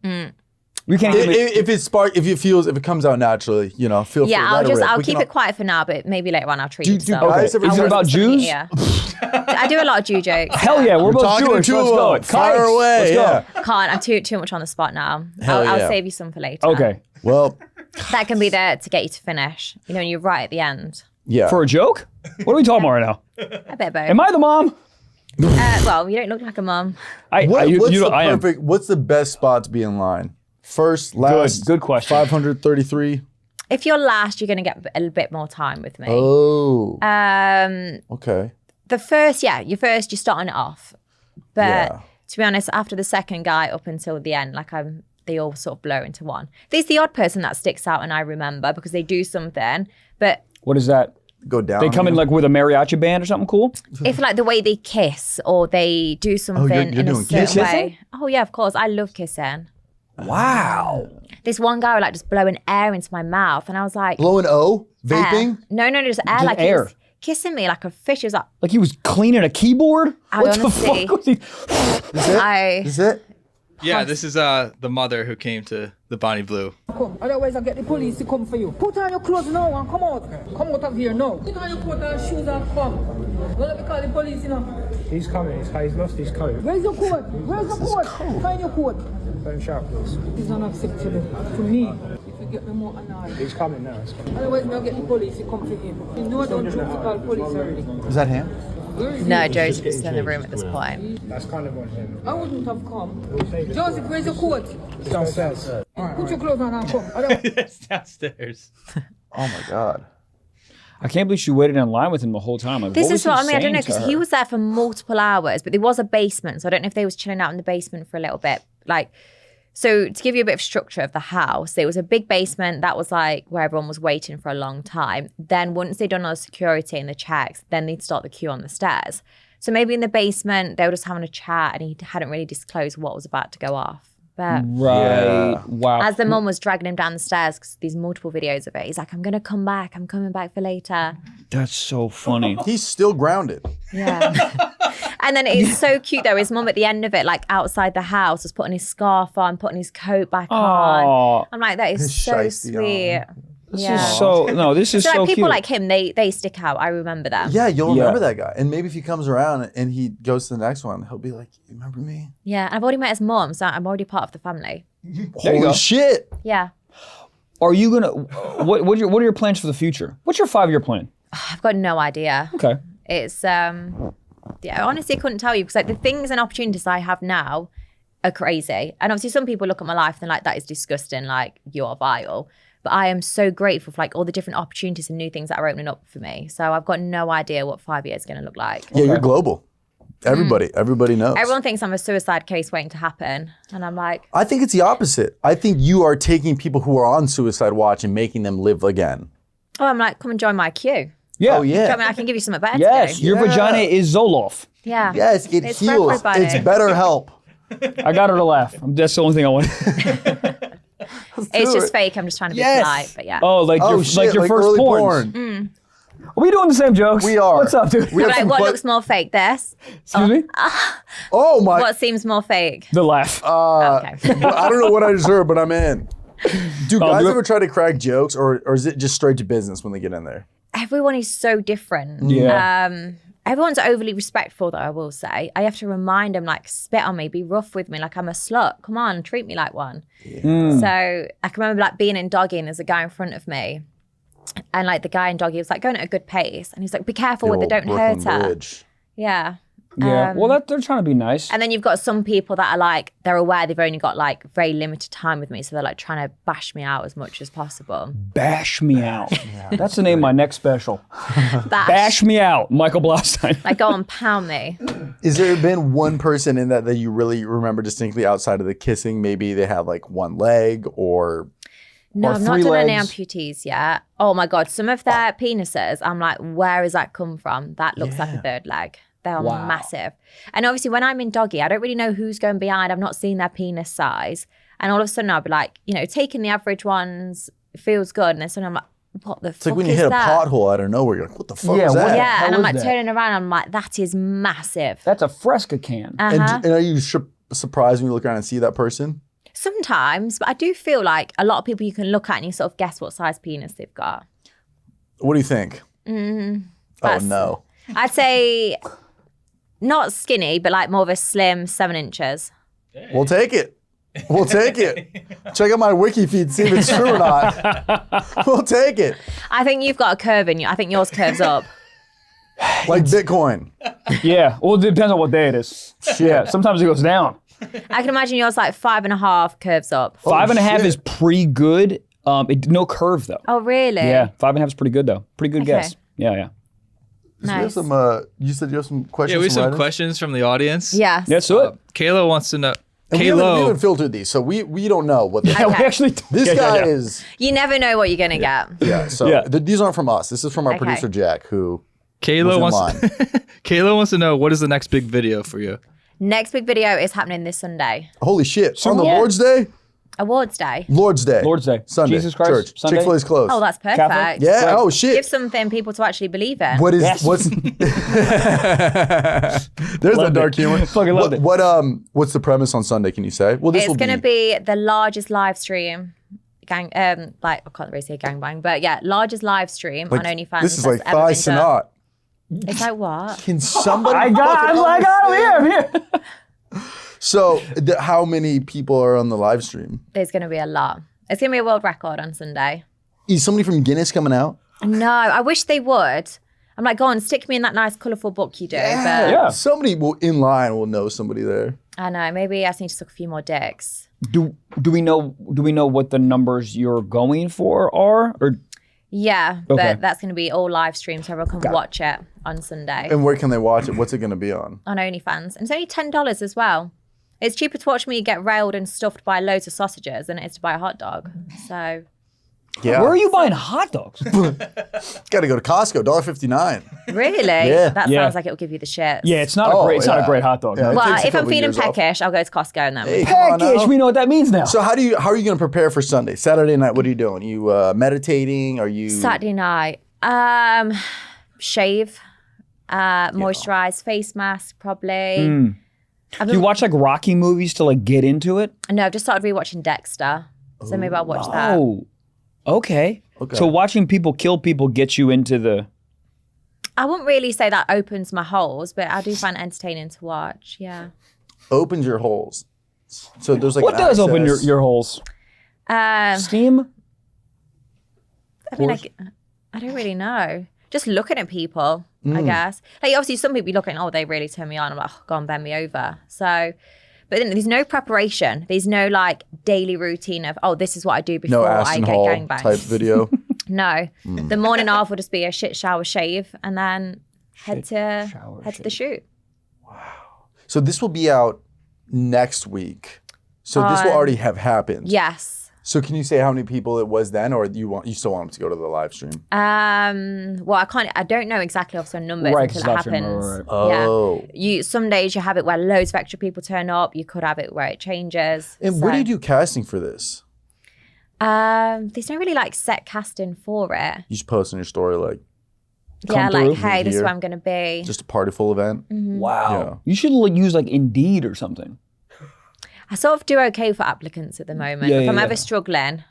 We can't give it. If it comes out naturally, feel free. Yeah, let it rip. I'll We keep can it quiet for now, but maybe later on I'll treat Do- you do to some. guys ever- Is it about Jews? Yeah. I do a lot of Jew jokes. Hell yeah, we're both talking Jewish. to Let's him. go. Fire Kites. away, Let's go. Can't. I'm too much on the spot now. Hell I'll yeah. save you some for later. Okay. Well, That can be there to get you to finish. When you're right at the end. yeah. For a joke? What are we talking about right now? A bit of both. Am I the mom? Well, you don't look like a mum. What's the best spot to be in line? First, last. Good question. 533. If you're last, you're going to get a bit more time with me. Oh. Um, Okay. the first, you're starting it off. But Yeah. to be honest, after the second guy up until the end, they all sort of blur into one. There's the odd person that sticks out and I remember because they do something. But What is that? Go down. They come in like with a mariachi band or something cool? if like the way they kiss or they do something you're in a doing certain kissing? way. Oh yeah, of course. I love kissing. Wow. This one guy was like just blowing air into my mouth and I was like, Blowing O? Vaping? air. No, just air. Just Like he air. was kissing me like a fish. He was like, Like he was cleaning a keyboard? I What the honestly- fuck was he? Is it? Yeah, this is the mother who came to the Bonnie Blue. Come, otherwise I'll get the police to come for you. Put on your clothes now and come out. Come out of here now. Put on your coat and shoes and come. Don't let me call the police, He's coming. He's lost his coat. Where's your coat? Where's your coat? Find your coat. Don't shout, please. It's unacceptable to me. If you get me more annoyed. He's coming now. He's coming. Otherwise I'll get the police to come for him. You know I don't joke to call police already. Is that him? Where is no, he? Joseph's still in the room at this point. That's kind of on him. I wouldn't have come. Joseph, where's your coat? It's downstairs. Put your clothes on and come. Otherwise- It's downstairs. Oh my God. I can't believe she waited in line with him the whole time. Like, This what is was what he I mean. I don't know saying to because he her? was there for multiple hours, but there was a basement, so I don't know if they was chilling out in the basement for a little bit. So to give you a bit of structure of the house, there was a big basement that was like where everyone was waiting for a long time. Then once they'd done all the security and the checks, then they'd start the queue on the stairs. So maybe in the basement they were just having a chat, and he hadn't really disclosed what was about to go off. But Right. Yeah. Wow. as the mum was dragging him down the stairs, because there's multiple videos of it, he's like, "I'm gonna come back. I'm coming back for later." That's so funny. He's still grounded. Yeah. And then it's so cute though. His mum at the end of it, like outside the house, was putting his scarf on, putting his coat back on. Aw. I'm like, that is His so shiesty sweet. on. This Yeah. is so, no, this is So so like people cute. like him, they stick out. I remember them. Yeah, you'll Yeah. remember that guy. And maybe if he comes around and he goes to the next one, he'll be like, "You remember me?" Yeah. And I've already met his mum, so I'm already part of the family. There you Holy go. shit. Yeah. Are you going to, what are your plans for the future? What's your 5-year plan? I've got no idea. Okay. It's yeah, honestly, I couldn't tell you because like the things and opportunities I have now are crazy. And obviously some people look at my life and they're like, that is disgusting, like you're vile. But I am so grateful for like all the different opportunities and new things that are opening up for me. So I've got no idea what 5 years is going to look like. Yeah, you're global. Everybody knows. Everyone thinks I'm a suicide case waiting to happen. And I'm like, I think it's the opposite. I think you are taking people who are on suicide watch and making them live again. oh, I'm like, come and join my queue. Yeah. Oh, yeah. I mean, I can give you something better Yes. to do. Your Yeah. vagina is Zoloft. Yeah. Yes, it It's for heals. everybody. It's better help. I got her to laugh. That's the only thing I want. It's do just it. fake. I'm just trying to be Yes. polite. But yeah. Oh, like your shit, your first early porns. porn. Are we doing the same jokes? We are. What's up, dude? We have Like, some what que- looks more fake? This? Excuse me? Oh my! What seems more fake? The laugh. Okay. I don't know what I deserve, but I'm in. Do guys do it. ever try to crack jokes, or is it just straight to business when they get in there? Everyone is so different. Yeah. Everyone's overly respectful, though, I will say. I have to remind them, like, spit on me, be rough with me, like I'm a slut. Come on, treat me like one. So I can remember, like, being in Doggy and there's a guy in front of me. And, like, the guy in Doggy was, like, going at a good pace. And he's like, be careful with it, don't hurt her. Bridge. Yeah. yeah. Well, they're trying to be nice. And then you've got some people that are, like, they're aware they've only got, like, very limited time with me. So they're, like, trying to bash me out as much as possible. Bash me out. That's the name of my next special. Bash. Bash me out, Michael Blaustein. Like, go and pound me. Is there been one person in that you really remember distinctly outside of the kissing? Maybe they have like one leg, or No, Or I've not 3 done any legs? amputees yet. Oh my God. Some of their penises, I'm like, where has that come from? That looks like a third leg. They are Wow. massive. And obviously when I'm in doggy, I don't really know who's going behind. I've not seen their penis size. And all of a sudden I'll be like, taking the average ones, it feels good. And then suddenly I'm like, what the fuck It's like when you is hit that? a pothole out of nowhere, you're like, what the fuck Yeah, was what that? the Yeah, hell and I'm is like that? turning around. I'm like, that is massive. That's a Fresca can. And are you surprised when you look around and see that person? Sometimes, but I do feel like a lot of people you can look at and you sort of guess what size penis they've got. What do you think? Oh, no. I'd say not skinny, but like more of a slim 7 inches. We'll take it. We'll take it. Check out my wiki feed, see if it's true or not. We'll take it. I think you've got a curve in you. I think yours curves up. Like Bitcoin. Yeah. Well, it depends on what day it is. Yeah. Sometimes it goes down. I can imagine yours like 5.5 curves up. 5.5 shit. is pretty good. No curve though. Oh, really? Yeah. 5.5 is pretty good though. Pretty good guess. Yeah. So you have Nice. some, you said you have some questions. Yeah, we have some writers? questions from the audience. Yes. Let's do it. Kayla wants to know. And we haven't Kayla, filtered these, so we don't know what this Yeah, we Okay. actually. This yeah, guy yeah. is. You never know what you're going to get. Yeah. So Yeah. these aren't from us. This is from our Okay. producer Jack, who was Kayla in wants. line. Kayla wants to know, what is the next big video for you? Next big video is happening this Sunday. Holy shit! On the Yeah. Lord's Day. Awards Day. Lord's Day. Lord's Day. Sunday. Jesus Christ. Church. Sunday. Chick-fil-A's closed. Oh, that's perfect. Catholic? yeah. Right. Oh shit. Give something people to actually believe in. What is Yes. what's There's that Loved dark it. humor. Fucking loved it. What's the premise on Sunday? Can you say? Well, this It's will going to be the largest live stream. I can't really say gangbang, but yeah, largest live stream on OnlyFans. This is that's like ever Thigh been done. Sinat. It's like what? Can somebody? I got him here. I'm here. So, how many people are on the live stream? There's going to be a lot. It's going to be a world record on Sunday. Is somebody from Guinness coming out? No, I wish they would. I'm like, go on, stick me in that nice, colourful book you do. But Yeah. Somebody in line will know somebody there. I know, maybe I just need to suck a few more dicks. Do we know what the numbers you're going for are? Or Yeah, Okay. but that's going to be all live stream, so everyone can watch it on Sunday And where can they watch it? What's it going to be on? on OnlyFans. And it's only $10 as well. It's cheaper to watch me get railed and stuffed by loads of sausages than it is to buy a hot dog. So, Yeah. where are you buying hot dogs? Got to go to Costco. $1.59. really? Yeah. That Yeah. sounds like it'll give you the shits. Yeah, it's not Oh, a great. It's not yeah. a great hot dog. Yeah. no. It Well, takes a if I'm couple feeling years off. peckish, I'll go to Costco and then. Hey, come on Peckish. now. We know what that means now. So how are you going to prepare for Sunday? Saturday night, what are you doing? You meditating? Are you Saturday night, shave, moisturize, face mask, probably. Do you watch like Rocky movies to like get into it? No, I've just started rewatching Dexter, so maybe I'll watch that. Oh, okay. Okay. So watching people kill people gets you into the. I wouldn't really say that opens my holes, but I do find it entertaining to watch. Yeah. opens your holes? So there's like What an does open access- your holes? Steam? I mean, I don't really know. Just looking at people, I guess. Like, obviously, some people you look at, oh, they really turn me on. I'm like, oh, go on, bend me over. So, but then there's no preparation. There's no like daily routine of, oh, this is what I do No before I Aston get Hall gangbanged. type video. No. The morning off will just be a shit shower shave and then head to the shoot. So this will be out next week. So this will already have happened. Yes. So can you say how many people it was then, or you still want them to go to the live stream? Well, I don't know exactly off some numbers Right, until 'cause it live stream, happens. right. Oh. Yeah. Some days you have it where loads of extra people turn up. You could have it where it changes. And where do you do casting for this? There's no really like set casting for it. You just post on your story like Yeah, through like, hey, this is here. where I'm going to be. just a party full event. Wow. Yeah. You should use like Indeed or something. I sort of do okay for applicants at the moment. Yeah, if I'm yeah, ever yeah. struggling,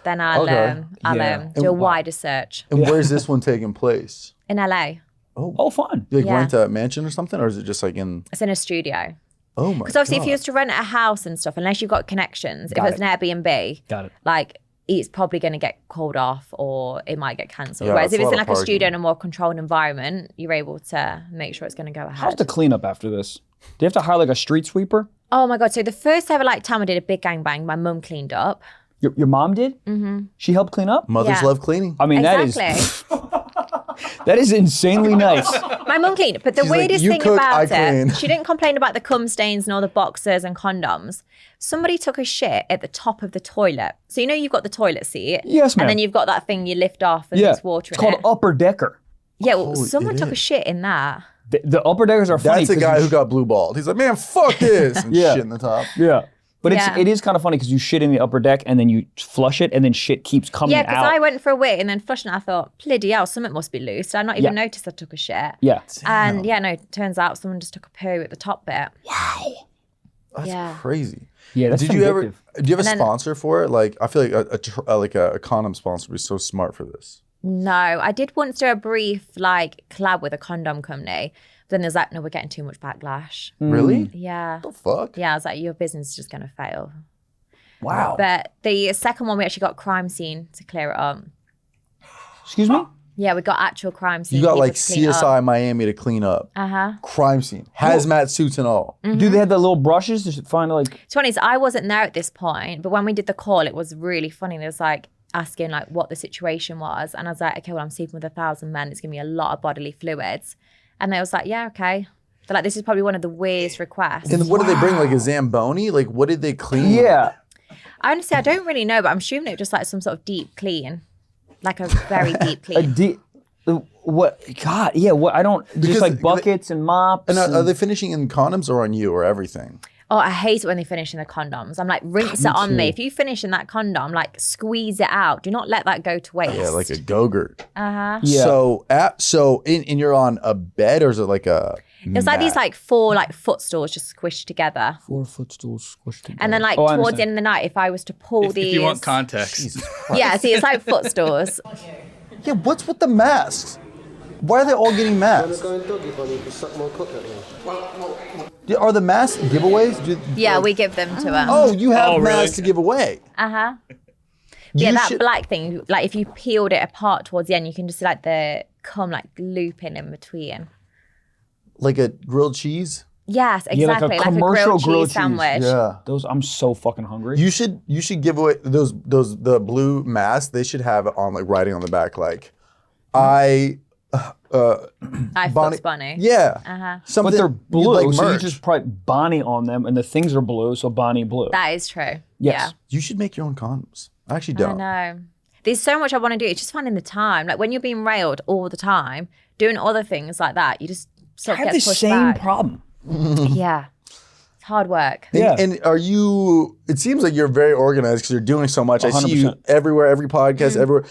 then I'll Okay. do a wider search. And where's this one taking place? In LA, Oh, fun. You like Yeah. rent a mansion or something, or is it just like in? it's in a studio. Oh my! Because obviously, if God. you used to rent a house and stuff, unless you've got connections, if it's an Airbnb, Got it. like it's probably going to get called off or it might get cancelled. Yeah, Whereas it's if a it's in lot of like a studio parking. in a more controlled environment, you're able to make sure it's going to go ahead. How's the cleanup after this? Do you have to hire like a street sweeper? Oh my God. So the first ever like time I did a big gangbang, my mum cleaned up. Your mom did? Mm-hmm. She helped clean up? Mothers Yeah. love cleaning. I mean, Exactly. that is That is insanely nice. My mum cleaned, but the She's like, weirdest "You thing cook, I about clean." it, she didn't complain about the cum stains and all the boxers and condoms. Somebody took a shit at the top of the toilet. So you know you've got the toilet seat. Yes, ma'am. And then you've got that thing you lift off and Yeah, there's water it's in called it. upper decker. Yeah, well, Oh, someone it took a is. shit in that. The upper deckers are funny. That's a 'cause guy you who got blue balled. He's like, man, fuck this. And Yeah. shit in the top. Yeah. But Yeah. it is kind of funny because you shit in the upper deck and then you flush it and then shit keeps coming Yeah, out. because I went for a wee and then flushed it and I thought, bloody hell, something must be loose. I not even noticed I took a shit. Yeah. And yeah, no, it turns out someone just took a poo at the top bit. That's Yeah. crazy. Yeah, that's Did you ever? vindictive. Do you have a And then- sponsor for it? Like, I feel like a condom sponsor would be so smart for this. No, I did once do a brief like collab with a condom company. But then there's like, no, we're getting too much backlash. Really? Yeah. The fuck? Yeah, I was like, your business is just going to fail. Wow. But the second one, we actually got crime scene to clear it up. Excuse me? Yeah, we got actual crime scene. You got people like to clean it up. CSI Miami to clean up. Uh-huh. Crime scene, hazmat suits and all. Do they have the little brushes to find like? To be honest, I wasn't there at this point, but when we did the call, it was really funny. There was like asking like what the situation was. And I was like, okay, well, I'm sleeping with 1,000 men. It's gonna be a lot of bodily fluids. And they was like, yeah, okay. They're like, this is probably one of the weirdest requests. And what did they bring? Like a Zamboni? Like what did they clean? Yeah. Honestly, I don't really know, but I'm assuming it was just like some sort of deep clean. Like a very deep clean. What? God, yeah. What? I don't. Because Just like buckets and mops. And are they finishing in condoms or on you or everything? Oh, I hate it when they finish in the condoms. I'm like, rinse it on me. If you finish in that condom, like squeeze it out. Do not let that go to waste. Yeah, like a Go-Gurt. Uh-huh. Yeah. So and you're on a bed or is it like a? It was like these like 4 like footstools just squished together. 4 footstools squished together. And then like Oh, I towards the understand. end of the night, if I was to pull these. If you want context. Jesus Christ. Yeah, see, it's like footstools. Yeah, what's with the masks? Why are they all getting masks? Are the masks giveaways? Yeah, we give them to them. Oh, you have Oh, really? masks to give away. Uh-huh. Yeah, You that should- black thing, like if you peeled it apart towards the end, you can just see like the cum like looping in between. Like a grilled cheese. Yes, Yeah, like a exactly. Like a commercial grilled grilled cheese cheese. sandwich. Yeah. Those. I'm so fucking hungry. You should give away the blue masks. They should have it on like writing on the back like, I fucked Bonnie. Yeah. Uh-huh. Something but they're blue, like so you merch. just write Bonnie on them, and the things are blue, so Bonnie blue. That is true. Yes. You should make your own condoms. I actually Yeah. don't. I know. There's so much I want to do. It's just finding the time. Like when you're being railed all the time, doing other things like that, you just I sort of have get the pushed same back. problem. Yeah. It's hard work. And, Yeah. and are you? It seems like you're very organized because you're doing so much. I see you 100%. everywhere, every podcast, everywhere.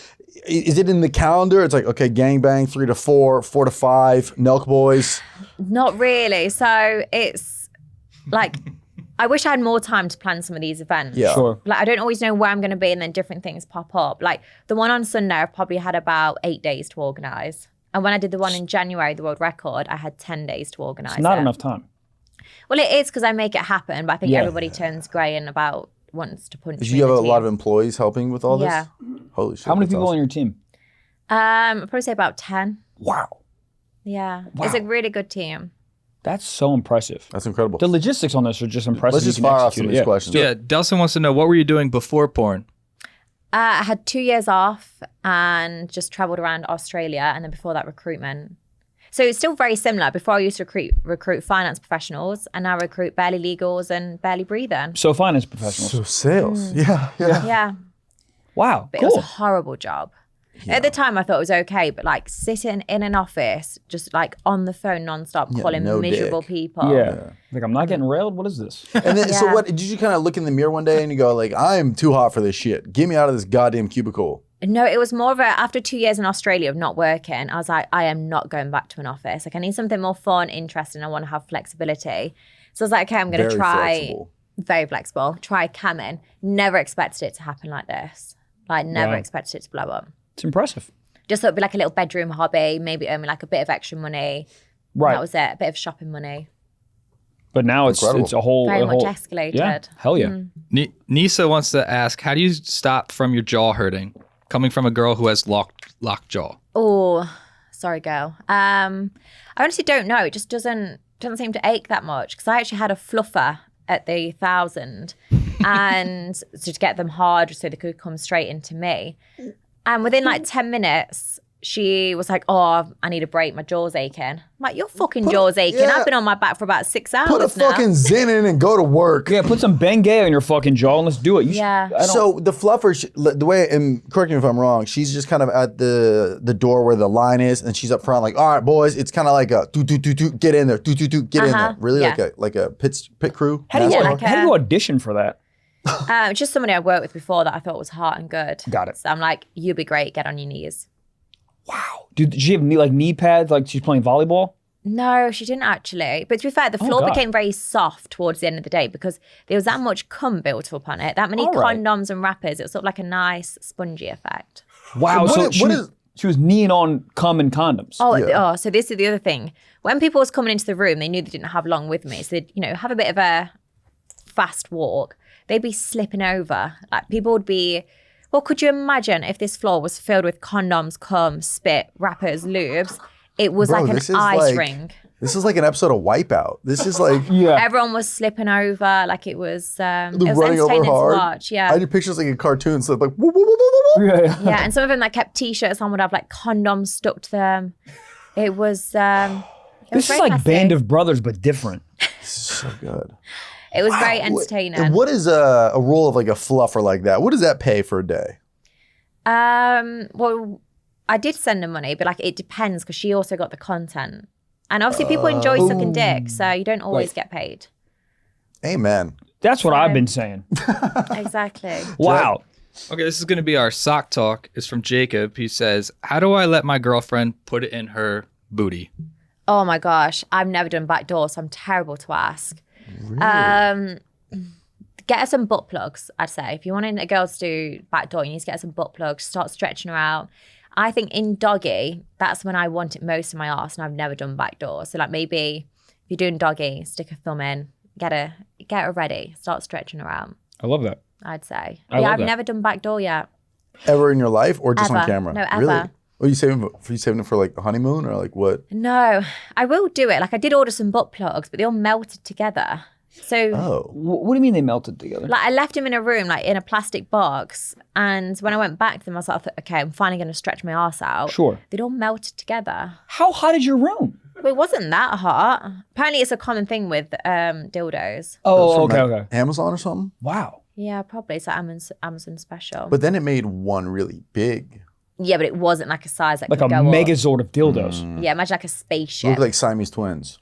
Is it in the calendar? It's like okay, gangbang 3 to 4, 4 to 5, Nelk Boys. Not really. So it's like, I wish I had more time to plan some of these events. Yeah. Sure. Like I don't always know where I'm going to be and then different things pop up. Like the one on Sunday, I've probably had about 8 days to organise. And when I did the one in January, the world record, I had 10 days to organise It's not it. enough time. Well, it is because I make it happen, but I think Yeah. everybody turns grey and about wants to punch Do me you in have the a lot of teeth. employees helping with all this? Yeah. Holy shit. How many that's people on awesome. your team? I'd probably say about 10. Wow. Yeah. Wow. It's a really good team. That's so impressive. That's incredible. The logistics on this are just impressive. Let's You just can fire off execute some of it. these Yeah. questions. Yeah, Delson wants to know, what were you doing before porn? I had 2 years off and just traveled around Australia, and then before that, recruitment. So it's still very similar. Before I used to recruit finance professionals, and now recruit barely legals and barely breathing. So finance professionals. So sales. Yeah. Yeah, Wow. but Cool. it was a horrible job. At the time, I thought it was okay, but like sitting in an office, just like on the phone nonstop, Yeah, calling no miserable dick. people. Yeah. Like I'm not getting railed. What is this? And then, so Yeah. what, did you kind of look in the mirror one day and you go like, I'm too hot for this shit. Get me out of this goddamn cubicle. No, it was more of a, after 2 years in Australia of not working, I was like, I am not going back to an office. Like I need something more fun, interesting. I want to have flexibility. So I was like, okay, I'm going to Very try, flexible. very flexible, try camming. Never expected it to happen like this. Like never Wow. expected it to blow up. It's impressive. Just thought it'd be like a little bedroom hobby, maybe earn me like a bit of extra money. Right. That was it, a bit of shopping money. But now it's Incredible. a whole Very a much whole, escalated. Yeah. Hell yeah. Nisa wants to ask, how do you stop from your jaw hurting? Coming from a girl who has locked jaw. Oh, sorry, girl. I honestly don't know. It just doesn't seem to ache that much because I actually had a fluffer at the 1,000 and to get them hard so they could come straight into me. And within like 10 minutes, she was like, oh, I need a break. My jaw's aching. I'm like, your fucking jaw's aching. yeah. I've been on my back for about 6 hours Put a now. fucking Zen in and go to work. Yeah, put some Bengay on your fucking jaw and let's do it. Yeah. So the fluffer, the way, and correct me if I'm wrong, she's just kind of at the door where the line is, and she's up front like, all right, boys, it's kind of like a get in there, get in there. Really Yeah. like a pit crew. How do you, NASCAR? how do you audition for that? Just somebody I worked with before that I thought was hot and good. Got it. So I'm like, you'll be great. Get on your knees. Wow. Did she have knee pads like she's playing volleyball? No, she didn't actually. But to be fair, the floor God. became very soft towards the end of the day because there was that much cum built up on it, that many All right. condoms and wrappers. It was sort of like a nice spongy effect. Wow. What So is- she was kneeing on cum and condoms. Oh, so this is the other thing. When people was coming into the room, they knew they didn't have long with me. So they'd, have a bit of a fast walk. They'd be slipping over. Like people would be, well, could you imagine if this floor was filled with condoms, cum, spit, wrappers, lubes? It was Bro, like an this is ice like- ring. This is like an episode of Wipeout. This is like Yeah. Everyone was slipping over. Like it was running entertaining over to hard. watch. I Yeah. do pictures like a cartoon, so like whoop, whoop, whoop, whoop, whoop. Yeah. Yeah. And some of them that kept t-shirts on would have like condoms stuck to them. It was This is like Band of Brothers, but different. So good. It was very entertaining. And what is a role of like a fluffer like that? What does that pay for a day? Well, I did send her money, but like it depends because she also got the content. And obviously people enjoy sucking dick, so you don't always get paid. Amen. That's what I've been saying. Exactly. Wow. Okay, this is going to be our sock talk. It's from Jacob. He says, how do I let my girlfriend put it in her booty? Oh my gosh, I've never done backdoor, so I'm terrible to ask. Really? Get her some butt plugs, I'd say. If you want a girl to do backdoor, you need to get her some butt plugs, start stretching her out. I think in doggy, that's when I want it most in my arse, and I've never done backdoor. So like maybe if you're doing doggy, stick a thumb in, get her ready, start stretching her out, I love that. I'd say. I love I've that. never done backdoor yet. Ever in your life or just on Ever. camera? No, Really? ever. Are you saving it for like the honeymoon or like what? No, I will do it. Like I did order some butt plugs, but they all melted together. So Oh. What do you mean they melted together? like I left them in a room, like in a plastic box. And when I went back to them, I was like, okay, I'm finally going to stretch my arse out. Sure. They'd all melted together. How hot is your room? Well, it wasn't that hot. Apparently it's a common thing with dildos. Oh, From, okay, like, okay. Amazon or something? Wow. Yeah, probably. It's like Amazon special. But then it made one really big. yeah, but it wasn't like a size that Like could a go up. megazord of dildos. Yeah, imagine like a They spaceship. look like Siamese twins.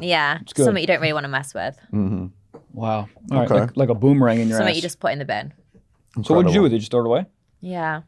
Yeah, good. something you don't really want to mess with. Wow. All right, Okay. like a boomerang in your Something ass. you just put in the bin. So what'd you do with it? Just throw it away? Yeah.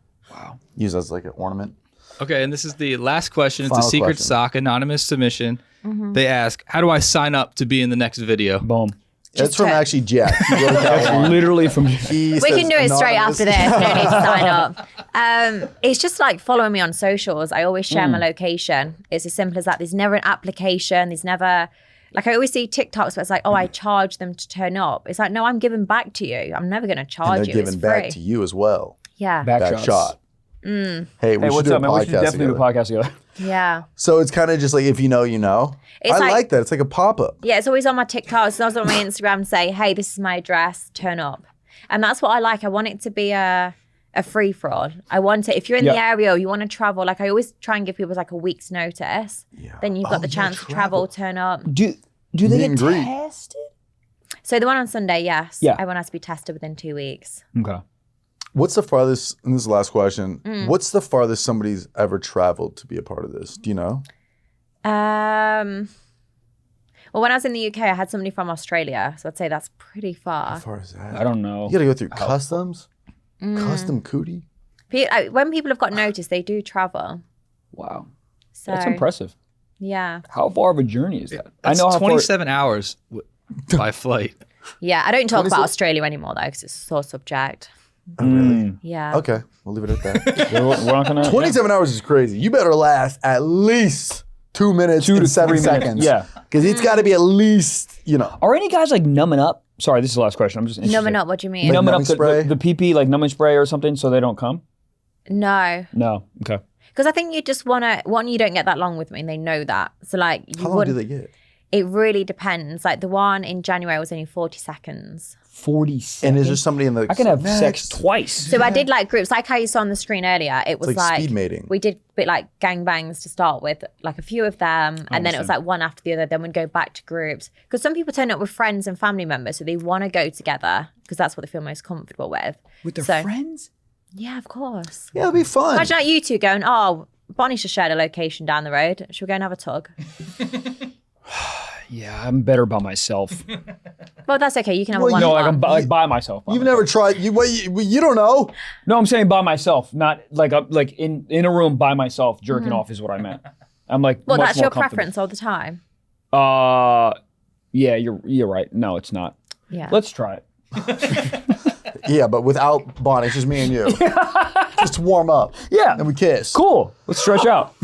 Use as like an ornament. Okay, and this is the last question. It's a Final secret question. sock anonymous submission. They ask, how do I sign up to be in the next video? Boom. That's from check. actually Jack. He wrote that one. Literally from. He We says can do it straight anonymous. after this. No need to sign up. It's just like following me on socials. I always share my location. It's as simple as that. There's never an application. There's never, like I always see TikToks where it's like, oh, I charge them to turn up. It's like, no, I'm giving back to you. I'm never going to And charge they're you. It's giving free. back to you as well. Yeah. Back That shots. shot. Hey, we Hey, should what's do up, a man? We should podcast definitely do a together. podcast together. Yeah. So it's kind of just like if you know, you know. It's I like- like that. It's like a pop up. Yeah, it's always on my TikToks. It's also on my Instagram and say, hey, this is my address, turn up. And that's what I like. I want it to be a free for all. I want it, if you're in the Yeah. area or you want to travel, like I always try and give people like a week's notice. Yeah. Then you've got Oh, the yeah, chance to travel, turn up. Do they Meet get and greet. tested? So the one on Sunday, yes. Yeah. Everyone has to be tested within 2 weeks. Okay. What's the farthest, and this is the last question, Mm. what's the farthest somebody's ever traveled to be a part of this? Do you know? Well, when I was in the UK, I had somebody from Australia. So I'd say that's pretty far. How far is that? I don't know. You got to go through customs? Mm. Custom cootie? When people have got notice, they do travel. Wow. So That's impressive. Yeah. How far of a journey is that? That's I know how far. 27 hours by flight. Yeah. I don't talk 26 about Australia anymore though, because it's a sore subject. Oh, really? Yeah. Okay, we'll leave it at that. We're not gonna. 27 hours is crazy. You better last at least 2 minutes 2 to and 7 3 minutes. seconds. Yeah. Because it's got to be at least, you know. Are any guys like numbing up? Sorry, this is the last question. I'm just interested. Numbing up, what do you mean? Like Numbing up numbing spray? the PP, like numbing spray or something, so they don't come. No. No. Okay. Because I think you just want to, one, you don't get that long with me and they know that. So like, you How long do wouldn't, they get? It really depends. Like the one in January was only 40 seconds. 40 seconds. And is there somebody in the? I can have sex twice. So I did like groups, like how you saw on the screen earlier. It was like speed mating. We did a bit like gangbangs to start with, like a few of them, and then it was like one after the other. Then we'd go back to groups because some people turn up with friends and family members, so they want to go together because that's what they feel most comfortable with. With their friends? Yeah, of course. Yeah, it'll be fun. Imagine like you two going, oh, Bonnie should share a location down the road. Should we go and have a tug? Yeah, I'm better by myself. Well, that's okay. You can have a one. No, like I'm by myself. You've never tried. You don't know. No, I'm saying by myself, not like in a room by myself. Jerking off is what I meant. I'm like, Well, much that's more your comfortable. preference all the time. Yeah, you're right. No, it's not. Yeah. Let's try it. Yeah, but without Bonnie, it's just me and you. Just to warm up. Yeah. And we kiss. Cool. Let's stretch out.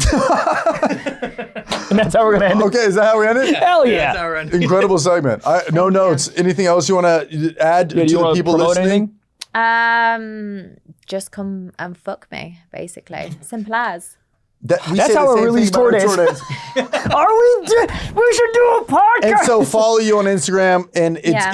And that's how we're gonna end it. Okay, is that how we end it? Hell yeah. Incredible segment. No notes. Anything else you want to add Yeah, do to you the want to people promote listening? anything? Just come and fuck me, basically. Simple as. That's how a release tour is. Are we? We should do a podcast. And so follow you on Instagram, and Yeah.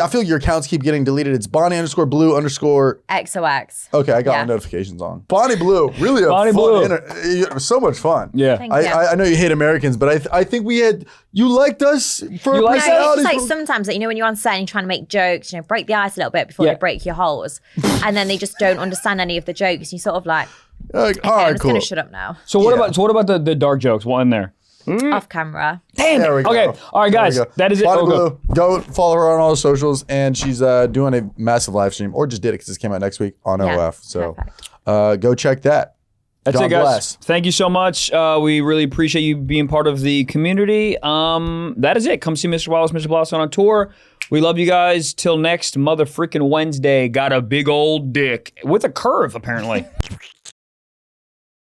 I feel like your accounts keep getting deleted. It's Bonnie_Blue_. XOX. Okay, I got Yeah. my notifications on. Bonnie Blue, really Bonnie fun. Blue. It was so much fun. Yeah. Thank you. I know you hate Americans, but I think you liked us for You our like No, that? it's personalities. just like sometimes, like, you know, when you're on set and you're trying to make jokes, break the ice a little bit before Yeah. they break your holes. And then they just don't understand any of the jokes. You sort of like, Like, all okay, I'm right, just cool. going to shut up now. So what Yeah. about the dark jokes? One in there. Off camera. Damn There it. we go. Okay. All right, guys. There we go. That is it. Bonnie Oh, Blue, go follow her on all the socials, and she's doing a massive live stream, or just did it because this came out next week on Yeah, OF. So perfect. go check that. That's God it, guys. bless. Thank you so much. We really appreciate you being part of the community. That is it. Come see Mr. Wallace, Mr. Blossom on tour. We love you guys. Till next mother freaking Wednesday. Got a big old dick with a curve, apparently.